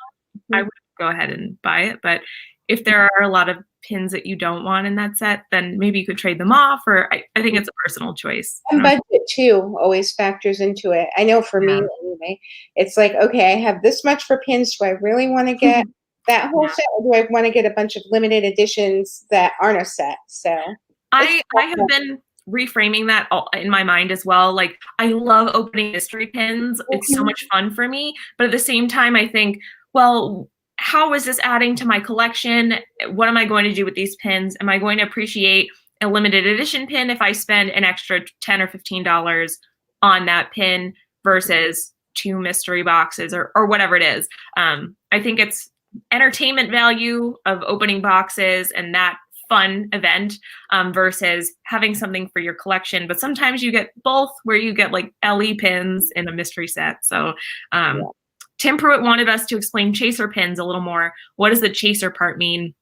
I would go ahead and buy it. But if there are a lot of pins that you don't want in that set, then maybe you could trade them off, or I think it's a personal choice. And budget too always factors into it. I know for me anyway, it's like, okay, I have this much for pins. Do I really want to get that whole set, or do I want to get a bunch of limited editions that aren't a set? So I have been reframing that in my mind as well. Like, I love opening mystery pins. It's so much fun for me. But at the same time, I think, well, how is this adding to my collection? What am I going to do with these pins? Am I going to appreciate a limited edition pin if I spend an extra $10 or $15 on that pin versus 2 mystery boxes or whatever it is? I think it's entertainment value of opening boxes and that fun event versus having something for your collection. But sometimes you get both, where you get like LE pins in a mystery set. So Tim Pruitt wanted us to explain chaser pins a little more. What does the chaser part mean?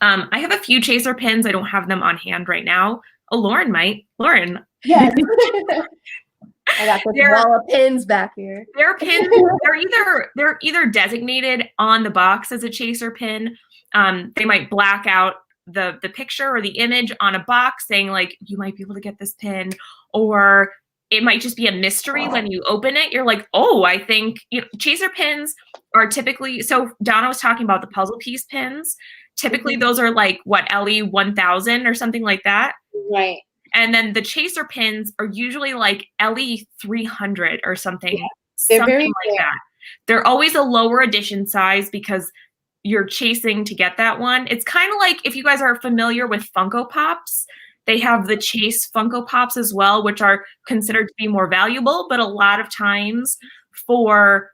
I have a few chaser pins. I don't have them on hand right now. Oh, Lauren might. Lauren. Yes. I got this wall of pins back here. They're pins. They're either designated on the box as a chaser pin. They might black out the picture or the image on a box saying like, you might be able to get this pin, or it might just be a mystery. When you open it, you're like, oh, I think, chaser pins are typically, so Donna was talking about the puzzle piece pins. Typically those are like what, LE 1000 or something like that. Right. And then the chaser pins are usually like LE 300 or something. Yeah. They're something very like that. They're always a lower edition size because you're chasing to get that one. It's kind of like if you guys are familiar with Funko Pops, they have the Chase Funko Pops as well, which are considered to be more valuable. But a lot of times for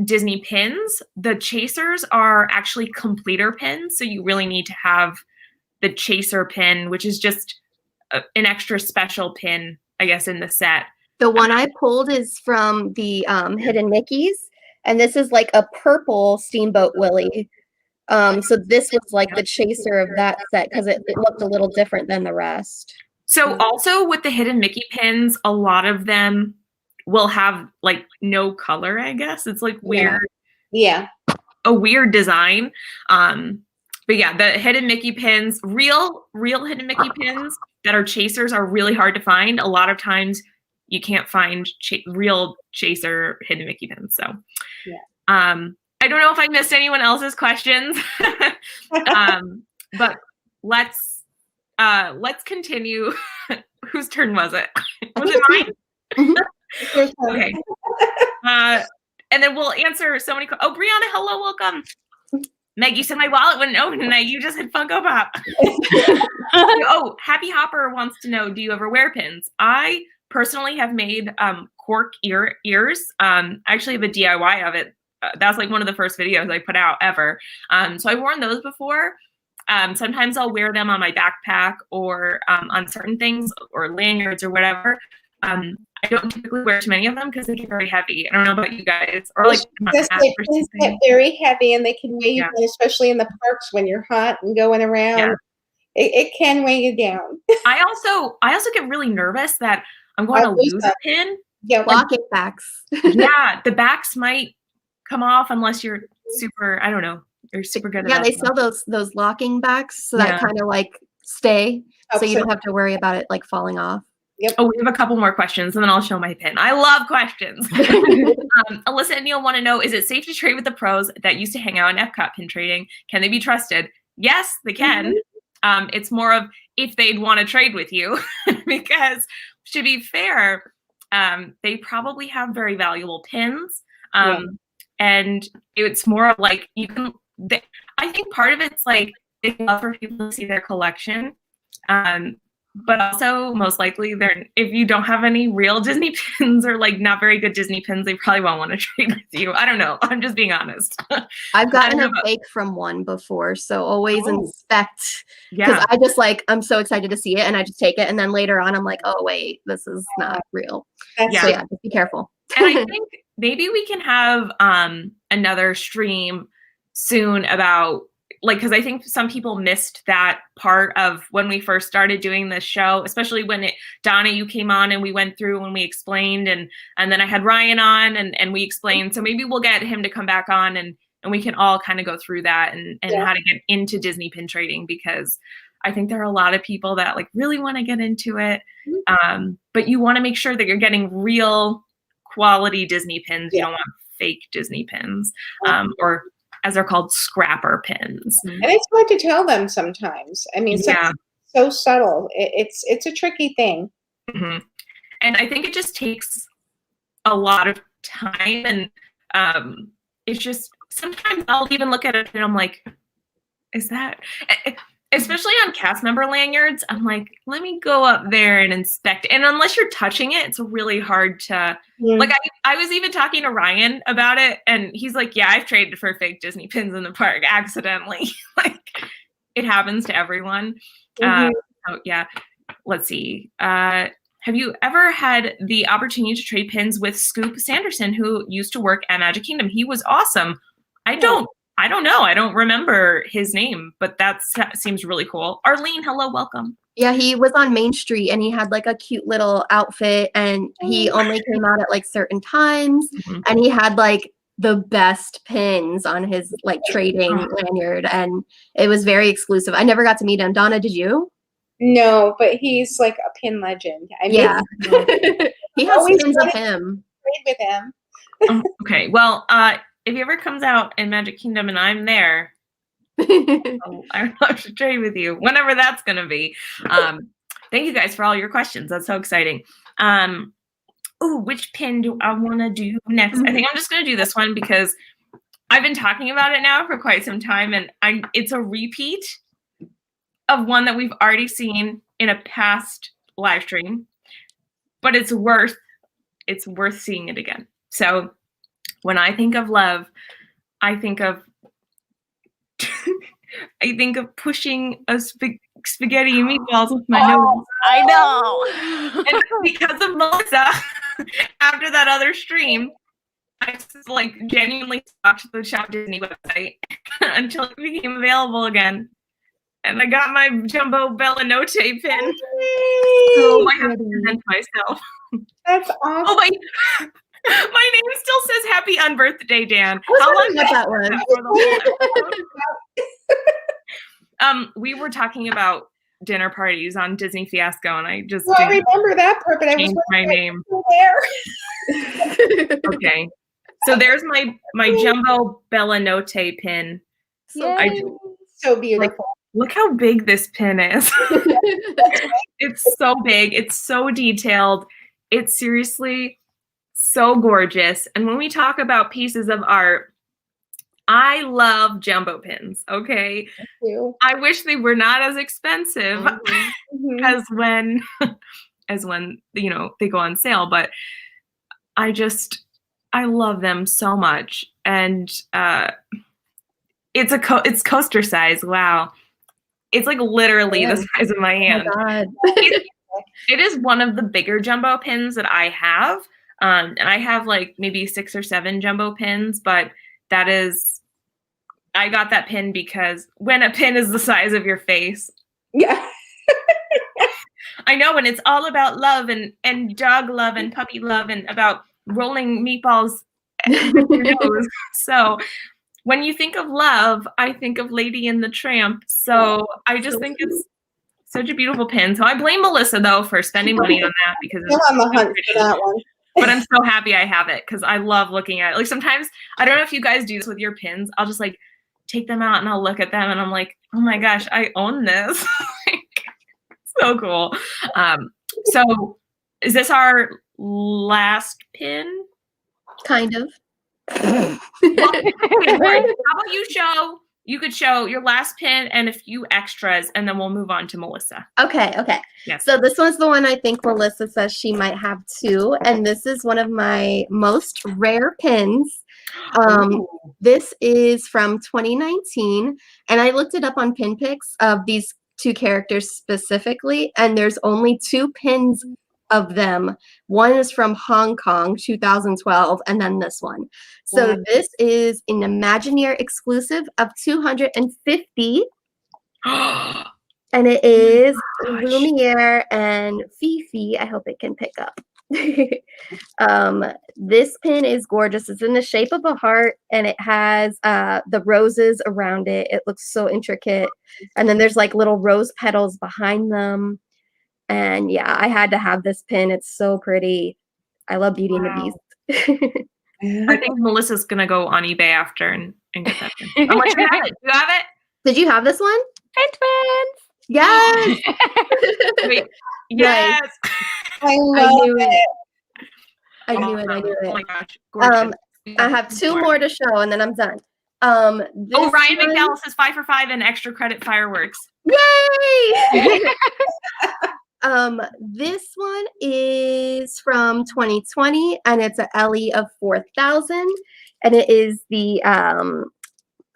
Disney pins, the chasers are actually completer pins. So you really need to have the chaser pin, which is just an extra special pin, I guess, in the set. The one I pulled is from the Hidden Mickeys. And this is like a purple Steamboat Willie. So this was like the chaser of that set because it looked a little different than the rest. So also with the Hidden Mickey pins, a lot of them will have like no color, I guess. It's like weird. Yeah. A weird design. But yeah, the Hidden Mickey pins, real Hidden Mickey pins that are chasers are really hard to find. A lot of times you can't find real chaser Hidden Mickey pins. So I don't know if I missed anyone else's questions, but let's continue. Whose turn was it? Was it mine? Okay. And then we'll answer so many. Oh, Brianna, hello, welcome. Meg, you said my wallet wouldn't open tonight. You just had Funko Pop. Oh, Happy Hopper wants to know, do you ever wear pins? I personally have made cork ears. I actually have a DIY of it. That was like one of the first videos I put out ever. So I've worn those before. Sometimes I'll wear them on my backpack or on certain things or lanyards or whatever. I don't typically wear too many of them because they get very heavy. I don't know about you guys. Or like pins get very heavy and they can weigh you down, especially in the parks when you're hot and going around. Yeah. It can weigh you down. I also get really nervous that I'm going to lose a pin. Yeah, locking backs. Yeah, the backs might come off unless you're super, I don't know, you're super good at that. Yeah, they sell those locking backs so that kind of like stay so you don't have to worry about it like falling off. Yep. Oh, we have a couple more questions and then I'll show my pin. I love questions. Alyssa and Neil want to know, is it safe to trade with the pros that used to hang out in Epcot pin trading? Can they be trusted? Yes, they can. It's more of if they'd want to trade with you because to be fair, they probably have very valuable pins. and it's more of like you can. I think part of it's like they love for people to see their collection, but also most likely if you don't have any real Disney pins or like not very good Disney pins, they probably won't want to trade with you. I don't know. I'm just being honest. I've gotten a fake from one before, so always inspect, because Yeah. I just like, I'm so excited to see it and I just take it, and then later on I'm like, oh wait, this is not real. Yeah. So yeah, just be careful. And I think maybe we can have another stream soon about like, because I think some people missed that part of when we first started doing this show, especially when Donna, you came on and we went through and we explained, and then I had Ryan on and we explained. So maybe we'll get him to come back on and we can all kind of go through that and how to get into Disney pin trading, because I think there are a lot of people that like really want to get into it. But you want to make sure that you're getting real quality Disney pins. You don't want fake Disney pins, or as they're called, scrapper pins. And it's hard to tell them sometimes. I mean, so subtle. It's a tricky thing. Mm-hmm. And I think it just takes a lot of time, and it's just sometimes I'll even look at it and I'm like, is that, especially on cast member lanyards, I'm like, let me go up there and inspect. And unless you're touching it, it's really hard to, like, I was even talking to Ryan about it, and he's like, yeah, I've traded for fake Disney pins in the park accidentally. Like, it happens to everyone. So yeah, let's see. Have you ever had the opportunity to trade pins with Scoop Sanderson, who used to work at Magic Kingdom? He was awesome. I don't know. I don't remember his name, but that seems really cool. Arlene, hello, welcome. Yeah, he was on Main Street and he had like a cute little outfit, and he only came out at like certain times, and he had like the best pins on his like trading lanyard, and it was very exclusive. I never got to meet him. Donna, did you? No, but he's like a pin legend. I mean, yeah. He has pins of him. Trade with him. Okay, well, if he ever comes out in Magic Kingdom and I'm there, I'd love to trade with you, whenever that's going to be. Thank you guys for all your questions. That's so exciting. Which pin do I want to do next? I think I'm just going to do this one because I've been talking about it now for quite some time, and it's a repeat of one that we've already seen in a past live stream, but it's worth seeing it again. So when I think of love, I think of pushing a spaghetti and meatballs with my nose. I know. And because of Melissa, after that other stream, I just like genuinely stalked the Shop Disney website until it became available again. And I got my Jumbo Bella Notte pin. So I have to present myself. That's awesome. Oh my name still says happy unbirthday, Dan. How long did that was? We were talking about dinner parties on Disney Fiasco, and I just I remember that part, but I was my name. There. Okay. So there's my Jumbo Bella Notte pin. So beautiful. Look how big this pin is. It's so big. It's so detailed. It's seriously so gorgeous. And when we talk about pieces of art, I love jumbo pins, okay? Thank you. I wish they were not as expensive as when you know they go on sale, but I love them so much. And it's coaster size. Wow. It's like literally the size of my hand. Oh my God. It is one of the bigger jumbo pins that I have. And I have like maybe 6 or 7 jumbo pins, but I got that pin because when a pin is the size of your face. Yeah. I know, and it's all about love and dog love and puppy love and about rolling meatballs with your nose. So when you think of love, I think of Lady and the Tramp. So I just think it's such a beautiful pin. So I blame Melissa, though, for spending money on that because Still on the hunt for that one. But I'm so happy I have it because I love looking at it. Like sometimes, I don't know if you guys do this with your pins. I'll just like take them out and I'll look at them and I'm like, oh my gosh, I own this. So cool. So is this our last pin? Kind of. Well, okay, Lauren, how about you could show your last pin and a few extras, and then we'll move on to Melissa. Okay. Yes. So this one's the one I think Melissa says she might have too, and this is one of my most rare pins. This is from 2019, and I looked it up on pin pics of these two characters specifically, and there's only 2 pins of them. One is from Hong Kong, 2012, and then this one. So this is an Imagineer exclusive of 250, and it is Lumiere and Fifi. I hope it can pick up. This pin is gorgeous. It's in the shape of a heart, and it has the roses around it. It looks so intricate, and then there's like little rose petals behind them. And yeah, I had to have this pin. It's so pretty. I love Beauty and the Beast. I think Melissa's gonna go on eBay after and get that pin. How much you have it? You have it? Did you have this one? Twins. Yes. Wait. Yes. I love it. I knew it. Oh my gosh. Gorgeous. I have 2 more to show, and then I'm done. Ryan McDowell says 5 for 5 and extra credit fireworks. Yay! This one is from 2020, and it's an Ellie of 4,000, and it is the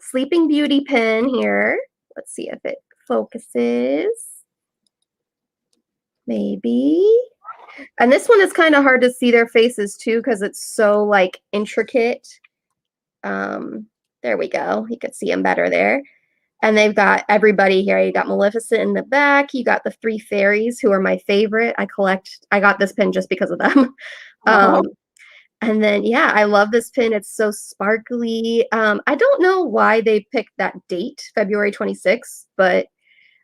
Sleeping Beauty pin here. Let's see if it focuses. Maybe. And this one is kind of hard to see their faces too, because it's so like intricate. There we go. You could see them better there. And they've got everybody here. You got Maleficent in the back. You got the 3 fairies, who are my favorite. I got this pin just because of them. And then, yeah, I love this pin. It's so sparkly. I don't know why they picked that date, February 26th, but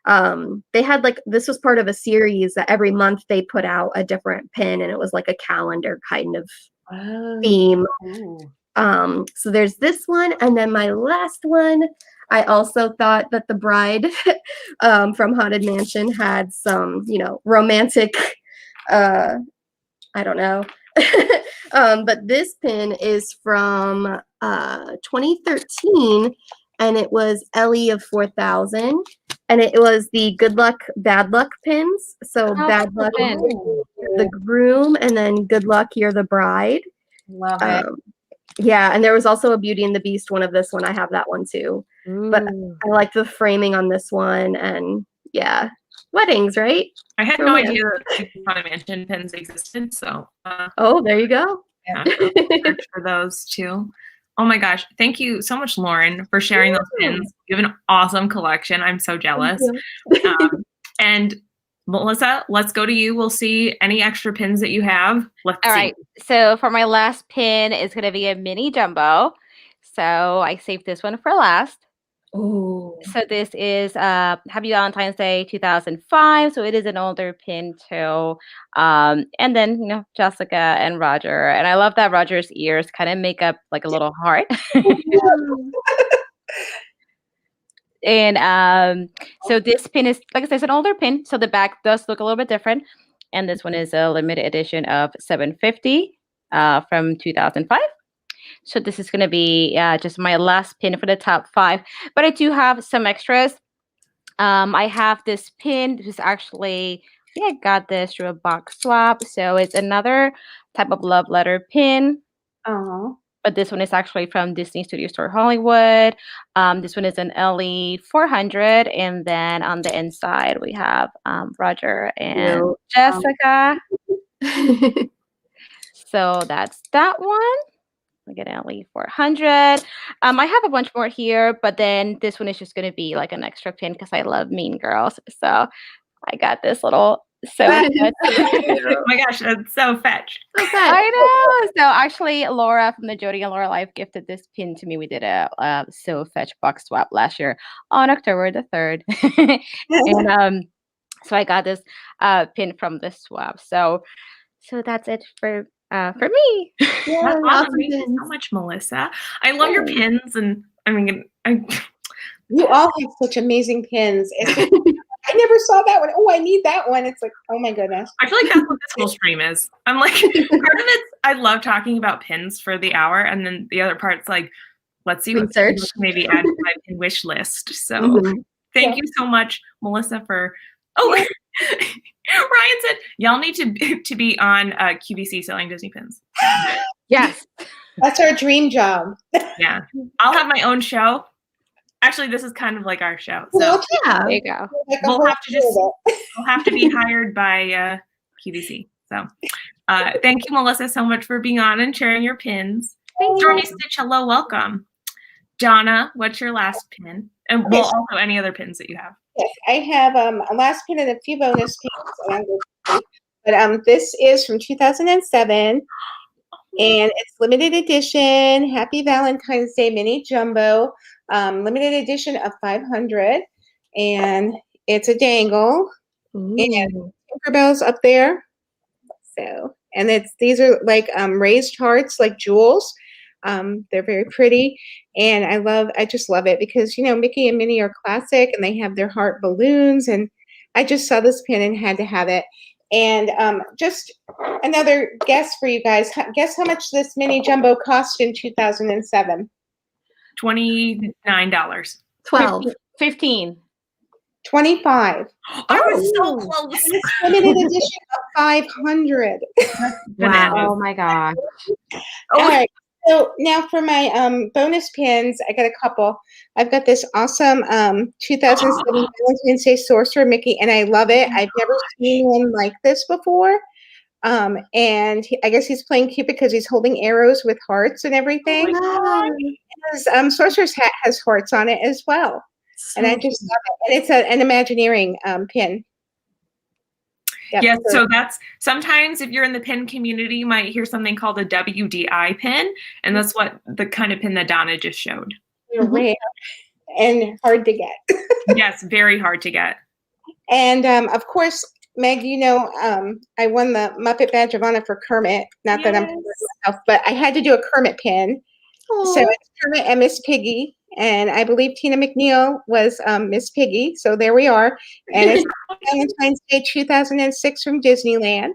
they had this was part of a series that every month they put out a different pin, and it was like a calendar kind of theme. So there's this one, and then my last one, I also thought that the bride from Haunted Mansion had some, romantic, I don't know. But this pin is from 2013, and it was Ellie of 4,000, and it was the good luck, bad luck pins. So bad luck, you're the groom, and then good luck, you're the bride. Love it. Yeah, and there was also a Beauty and the Beast one of this one. I have that one too. Ooh. But I like the framing on this one, and yeah, weddings, right? I had no idea that Haunted Mansion pins existed, so. Oh, there you go. Yeah, search for those too. Oh my gosh. Thank you so much, Lauren, for sharing those pins. You have an awesome collection. I'm so jealous. And Melissa, let's go to you. We'll see any extra pins that you have. Let's see. All right. So for my last pin, it's going to be a mini jumbo. So I saved this one for last. Oh. So this is Happy Valentine's Day 2005. So it is an older pin too. And then, Jessica and Roger. And I love that Roger's ears kind of make up like a little heart. And so this pin is, like I said, it's an older pin. So the back does look a little bit different. And this one is a limited edition of 750 from 2005. So this is going to be just my last pin for the top 5. But I do have some extras. I have this pin. This is actually, I think I got this through a box swap. So it's another type of love letter pin. Oh. But this one is actually from Disney Studio Store Hollywood. This one is an LE 400. And then on the inside, we have Roger and Jessica. So that's that one. I get an LE 400. I have a bunch more here, but then this one is just going to be like an extra pin because I love Mean Girls. So I got this little Oh my gosh, that's so fetch. I know. So actually, Laura from the Jody and Laura Life gifted this pin to me. We did a So Fetch box swap last year on October the 3rd. And so I got this pin from the swap. So that's it for me. Yeah, awesome. Thank you so much, Melissa. I love your pins, and I mean, you all have such amazing pins. I never saw that one. Oh, I need that one. It's like, oh my goodness. I feel like that's what this whole stream is. I'm like, part of it's I love talking about pins for the hour, and then the other part's like, let's see what Research. maybe add to my pin wish list. So Mhm. thank you so much, Melissa, for. Oh, Ryan said y'all need to be on QVC selling Disney pins. Yes. That's our dream job. Yeah, I'll have my own show. Actually, this is kind of like our show. So Well, Yeah. There you go. like a we'll whole have to just show of it. we'll have to be hired by QVC. So thank you, Melissa, so much for being on and sharing your pins. Thank Stormy you. Stitch, hello, welcome. Donna, what's your last pin? And well, also any other pins that you have. Yes, I have a last pin and a few bonus pins. And I'm going to, but this is from 2007, and it's limited edition. Happy Valentine's Day mini jumbo, limited edition of 500, and it's a dangle. And Tinkerbell's up there. So, and these are like raised hearts, like jewels. They're very pretty, and I just love it because, you know, Mickey and Minnie are classic, and they have their heart balloons, and I just saw this pin and had to have it. And just another guess for you guys. Guess how much this mini jumbo cost in 2007? $29. 12. 15. 25. I was so close. And it's limited edition of 500. Bananas. Oh my gosh. All right. So now for my bonus pins, I got a couple. I've got this awesome 2007 Valentine's Day Sorcerer Mickey, and I love it. I've never seen one like this before. And I guess he's playing Cupid because he's holding arrows with hearts and everything. Wow. His sorcerer's hat has hearts on it as well. And I just love it. And it's an Imagineering pin. Yep. Yes, so that's sometimes if you're in the pin community, you might hear something called a WDI pin, and that's what the kind of pin that Donna just showed. They're rare and hard to get. Yes, very hard to get. And of course, Meg, you know, I won the Muppet Badge of Honor for Kermit. Not that I'm proud of myself, but I had to do a Kermit pin. So it's Kermit and Miss Piggy. And I believe Tina McNeil was Miss Piggy. So there we are. And it's Valentine's Day 2006 from Disneyland.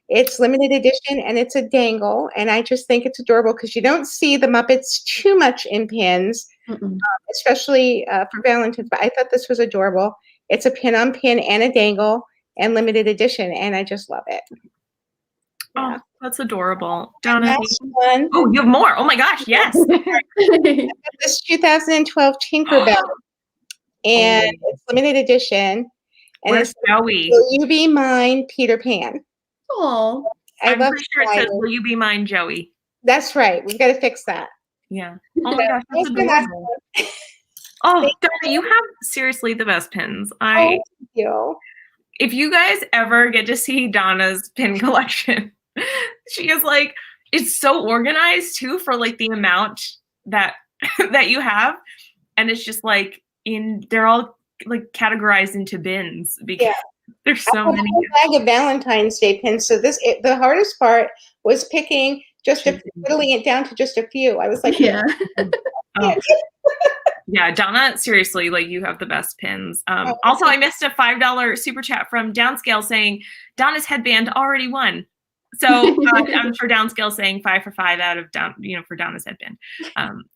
It's limited edition, and it's a dangle. And I just think it's adorable because you don't see the Muppets too much in pins, especially for Valentine's. But I thought this was adorable. It's a pin on pin and a dangle and limited edition. And I just love it. Oh, that's adorable. Donna. Last one. Oh, you have more. Oh my gosh, yes. This 2012 Tinkerbell, and it's limited edition. And Where's it's Joey? Will You Be Mine, Peter Pan. Oh. I'm pretty sure it says, Will You Be Mine, Joey? That's right. We've got to fix that. Yeah. Oh my gosh, that's adorable. Oh, Donna, you have seriously the best pins. Thank you. If you guys ever get to see Donna's pin collection, she is like, it's so organized too for like the amount that that you have, and it's just like they're all like categorized into bins because there's so many. Bag of Valentine's Day pins. So the hardest part was picking whittling it down to just a few. I was like, Yeah, Donna, seriously, like you have the best pins. Also, I missed a $5 super chat from Downscale saying Donna's headband already won. So I'm sure Downscale saying 5 for 5 out of for Donna's headband.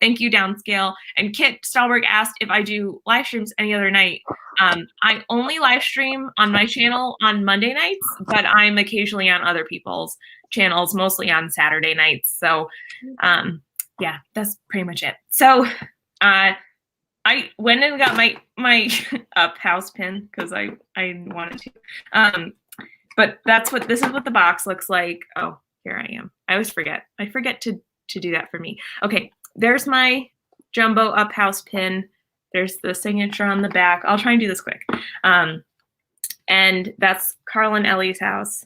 Thank you, Downscale. And Kit Stahlberg asked if I do live streams any other night. I only live stream on my channel on Monday nights, but I'm occasionally on other people's channels, mostly on Saturday nights. So yeah, that's pretty much it. So I went and got my up house pin because I wanted to. But this is what the box looks like. Oh, here I am. I always forget. I forget to do that for me. Okay, there's my jumbo up house pin. There's the signature on the back. I'll try and do this quick. And that's Carl and Ellie's house.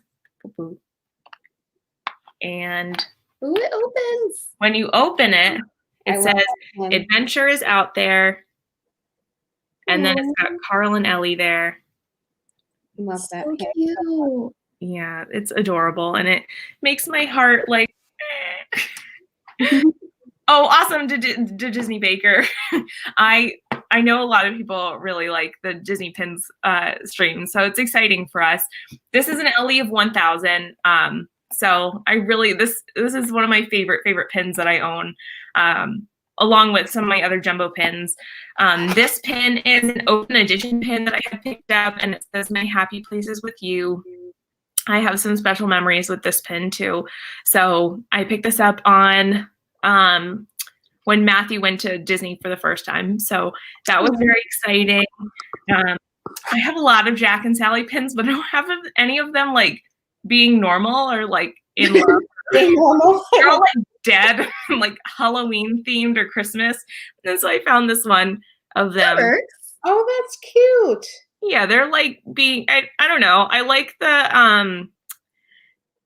And Ooh, it opens. when you open it, it says adventure is out there. And then it's got Carl and Ellie there. Love that. So cute. Yeah, it's adorable. And it makes my heart like, Oh, awesome to Disney Baker. I I know a lot of people really like the Disney Pins stream, so it's exciting for us. This is an LE of 1000. So I really, this is one of my favorite pins that I own, along with some of my other jumbo pins. This pin is an open edition pin that I have picked up, and it says "Many happy places with you." I have some special memories with this pin too. So I picked this up on when Matthew went to Disney for the first time. So that was very exciting. I have a lot of Jack and Sally pins, but I don't have any of them like being normal or like in love. They're all like dead, like Halloween themed or Christmas. And so I found this one of them. Oh, that's cute. Yeah, they're like being, I don't know. I like the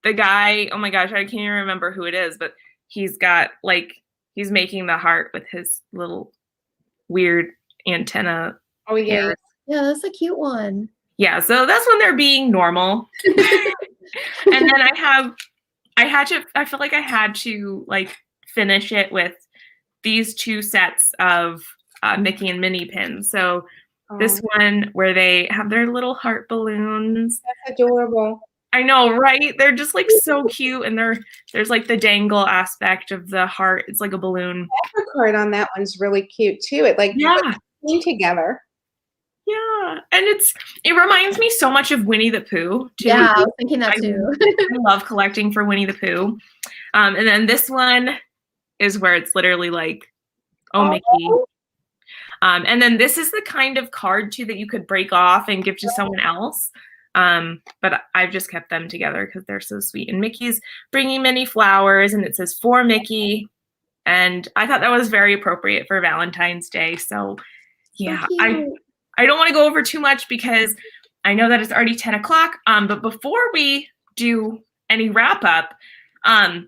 guy, oh my gosh, I can't even remember who it is, but he's got like, he's making the heart with his little weird antenna. Oh yeah. hair. Yeah, that's a cute one. Yeah, so that's when they're being normal. And then I feel like I had to like finish it with these two sets of Mickey and Minnie pins. So this one where they have their little heart balloons. That's adorable. I know, right? They're just like so cute, and there's like the dangle aspect of the heart. It's like a balloon. The card on that one's really cute too. It like came together. Yeah, and it reminds me so much of Winnie the Pooh too. Yeah, I was thinking that too. I love collecting for Winnie the Pooh. And then this one is where it's literally like, oh, Mickey. And then this is the kind of card too that you could break off and give to someone else. But I've just kept them together because they're so sweet. And Mickey's bringing Minnie flowers, and it says "For Mickey," and I thought that was very appropriate for Valentine's Day. So yeah, I don't want to go over too much because I know that it's already 10 o'clock. But before we do any wrap up, I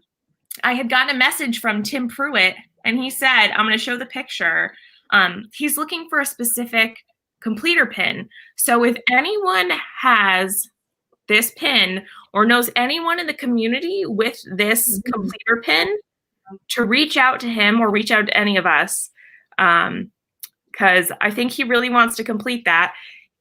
had gotten a message from Tim Pruitt, and he said, I'm going to show the picture. He's looking for a specific completer pin. So if anyone has this pin or knows anyone in the community with this completer pin, to reach out to him or reach out to any of us, because I think he really wants to complete that.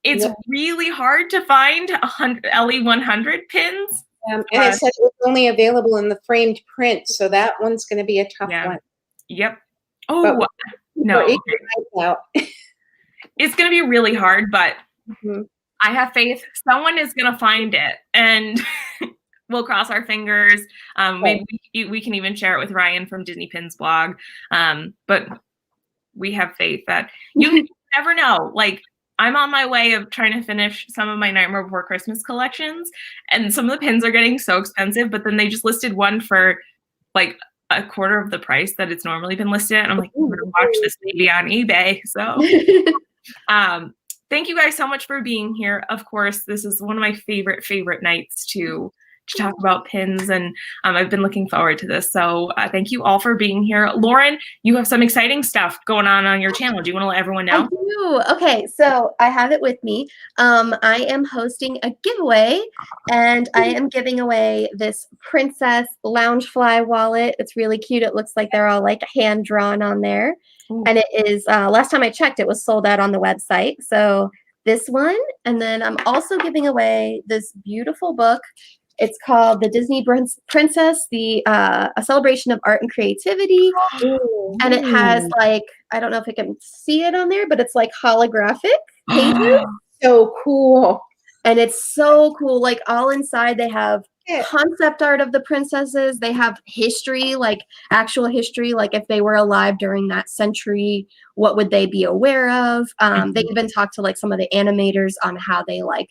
It's really hard to find LE 100 pins. And it said it was only available in the framed print, so that one's going to be a tough one. Yep. Oh, no. It's going to be really hard, but I have faith someone is going to find it, and we'll cross our fingers. Maybe we can even share it with Ryan from Disney Pins blog. But we have faith that you never know. Like, I'm on my way of trying to finish some of my Nightmare Before Christmas collections, and some of the pins are getting so expensive, but then they just listed one for like a quarter of the price that it's normally been listed at. And I'm like, I'm gonna watch this baby on eBay. So thank you guys so much for being here. Of course, this is one of my favorite nights to talk about pins, and I've been looking forward to this. So thank you all for being here. Lauren, you have some exciting stuff going on your channel. Do you want to let everyone know? I do. Okay, so I have it with me. I am hosting a giveaway, and I am giving away this Princess Loungefly wallet. It's really cute. It looks like they're all like hand drawn on there. And it is, last time I checked, it was sold out on the website. So this one, and then I'm also giving away this beautiful book. It's called The Disney Princess, a celebration of art and creativity. And it has like, I don't know if I can see it on there, but it's like holographic pages. So cool. And it's so cool. Like all inside they have concept art of the princesses. They have history, like actual history, like if they were alive during that century, what would they be aware of? They even talked to like some of the animators on how they like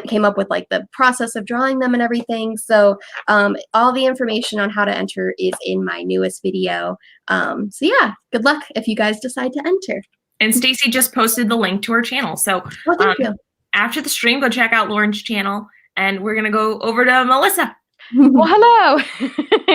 came up with like the process of drawing them and everything. So all the information on how to enter is in my newest video. So yeah, good luck if you guys decide to enter. And Stacy just posted the link to her channel. So thank you. After the stream, go check out Lauren's channel, and we're going to go over to Melissa. Well, hello.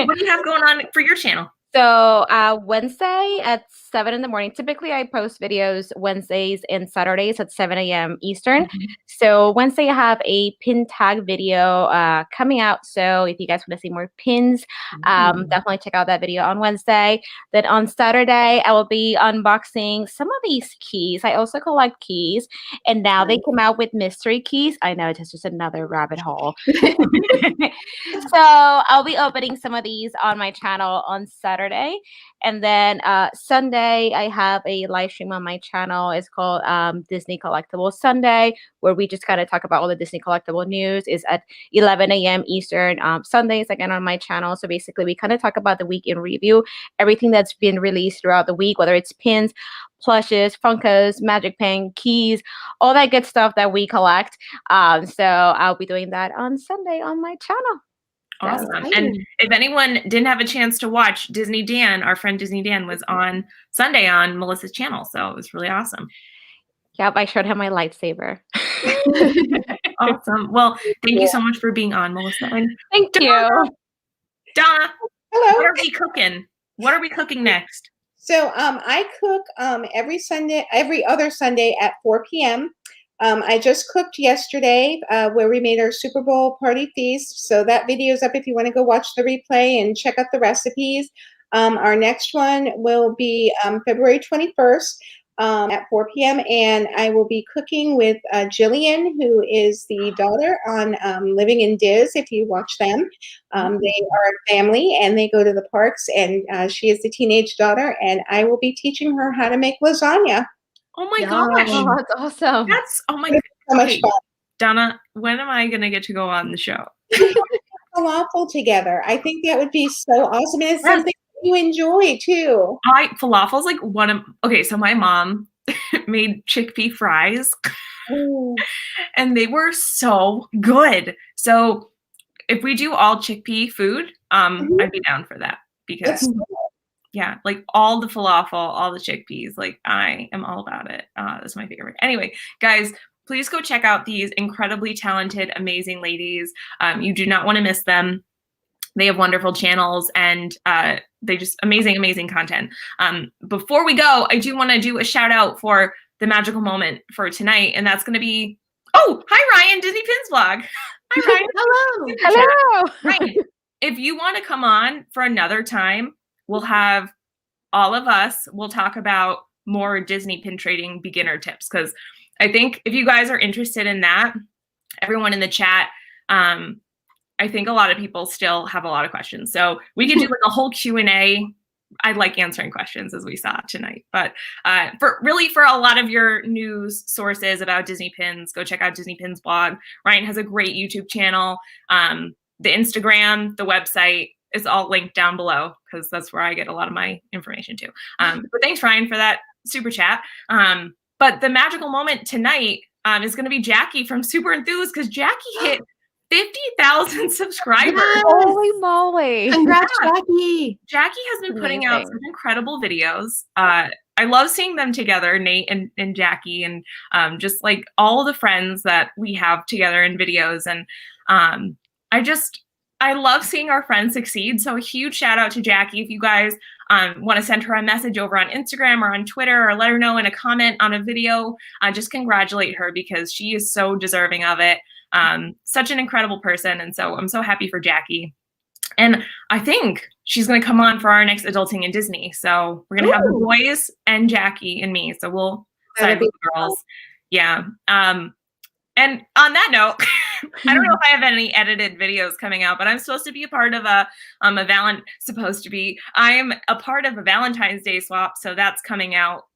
What do you have going on for your channel? So Wednesday at 7 in the morning. Typically, I post videos Wednesdays and Saturdays at 7 a.m. Eastern. So Wednesday, I have a pin tag video coming out. So if you guys want to see more pins, definitely check out that video on Wednesday. Then on Saturday, I will be unboxing some of these keys. I also collect keys, and now they come out with mystery keys. I know it's just another rabbit hole. So I'll be opening some of these on my channel on Saturday. And then Sunday, I have a live stream on my channel. It's called Disney Collectible Sunday, where we just kind of talk about all the Disney collectible news. Is at 11 a.m. Eastern Sundays, again, on my channel. So basically, we kind of talk about the week in review, everything that's been released throughout the week, whether it's pins, plushes, Funkos, Magic Pen, keys, all that good stuff that we collect. So I'll be doing that on Sunday on my channel. Awesome. And if anyone didn't have a chance to watch, Disney Dan, our friend Disney Dan, was on Sunday on Melissa's channel. So it was really awesome. Yep, I showed him my lightsaber. Awesome. Well, thank you so much for being on, Melissa. And thank you. Donna, Hello. what are we cooking? What are we cooking next? So I cook every other Sunday at 4 p.m. I just cooked yesterday where we made our Super Bowl party feast. So that video is up if you want to go watch the replay and check out the recipes. Our next one will be February 21st at 4 p.m. And I will be cooking with Jillian, who is the daughter on Living in Diz, if you watch them. They are a family and they go to the parks, and she is the teenage daughter, and I will be teaching her how to make lasagna. Oh my gosh. Oh, that's awesome. Oh my god. So much fun. Donna, when am I gonna get to go on the show? Falafel together. I think that would be so awesome. And it's something you enjoy too. Falafel's like so my mom made chickpea fries and they were so good. So if we do all chickpea food, I'd be down for that because yeah, like all the falafel, all the chickpeas, like I am all about it. That's my favorite. Anyway, guys, please go check out these incredibly talented, amazing ladies. You do not want to miss them. They have wonderful channels and they just amazing content. Before we go, I do want to do a shout out for the magical moment for tonight. And that's going to be, hi, Ryan, Disney Pins Vlog. Hi, Ryan. Hello. Hello. Ryan, if you want to come on for another time, we'll have all of us, we'll talk about more Disney pin trading beginner tips. Because I think if you guys are interested in that, everyone in the chat, I think a lot of people still have a lot of questions. So we could do like a whole Q&A. I like answering questions as we saw tonight. But for a lot of your news sources about Disney pins, go check out Disney Pins blog. Ryan has a great YouTube channel. The Instagram, the website is all linked down below because that's where I get a lot of my information too. But thanks, Ryan, for that super chat. But the magical moment tonight is going to be Jackie from Super Enthused because Jackie hit 50,000 subscribers. Yes. Holy moly. Congrats, Jackie. Jackie has been putting out some incredible videos. I love seeing them together, Nate and Jackie, and just like all the friends that we have together in videos. And I love seeing our friends succeed. So a huge shout out to Jackie. If you guys want to send her a message over on Instagram or on Twitter or let her know in a comment on a video, just congratulate her because she is so deserving of it. Such an incredible person. And so I'm so happy for Jackie. And I think she's going to come on for our next Adulting in Disney. So we're going to have the boys and Jackie and me. So we'll side with the girls. Yeah. And on that note, I don't know if I have any edited videos coming out, but I'm supposed to be a part of I am a part of a Valentine's Day swap. So that's coming out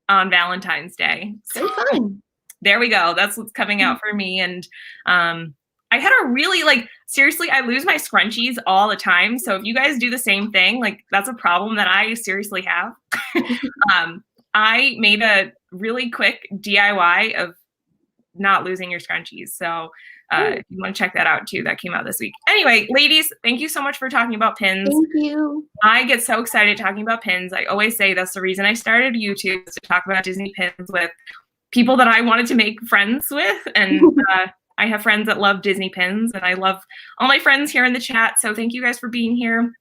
on Valentine's Day. So fun. There we go. That's what's coming out for me. And I had a really seriously, I lose my scrunchies all the time. So if you guys do the same thing, that's a problem that I seriously have. I made a really quick DIY of not losing your scrunchies. So if you want to check that out too, that came out this week. Anyway, ladies, thank you so much for talking about pins. Thank you. I get so excited talking about pins. I always say that's the reason I started YouTube, is to talk about Disney pins with people that I wanted to make friends with. And I have friends that love Disney pins, and I love all my friends here in the chat. So thank you guys for being here.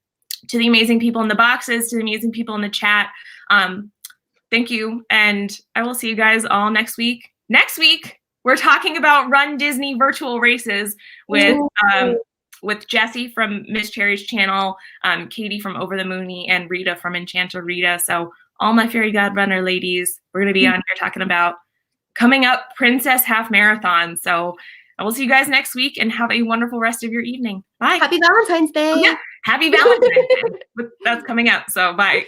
to the amazing people in the boxes, to the amazing people in the chat. Thank you. And I will see you guys all next week. Next week, we're talking about Run Disney virtual races with Jessie from Miss Cherry's channel, Katie from Over the Moony, and Rita from Enchanter Rita. So all my fairy godrunner ladies, we're going to be on here talking about coming up Princess Half Marathon. So I will see you guys next week and have a wonderful rest of your evening. Bye. Happy Valentine's Day. Oh, yeah. Happy Valentine's Day. That's coming up. So bye.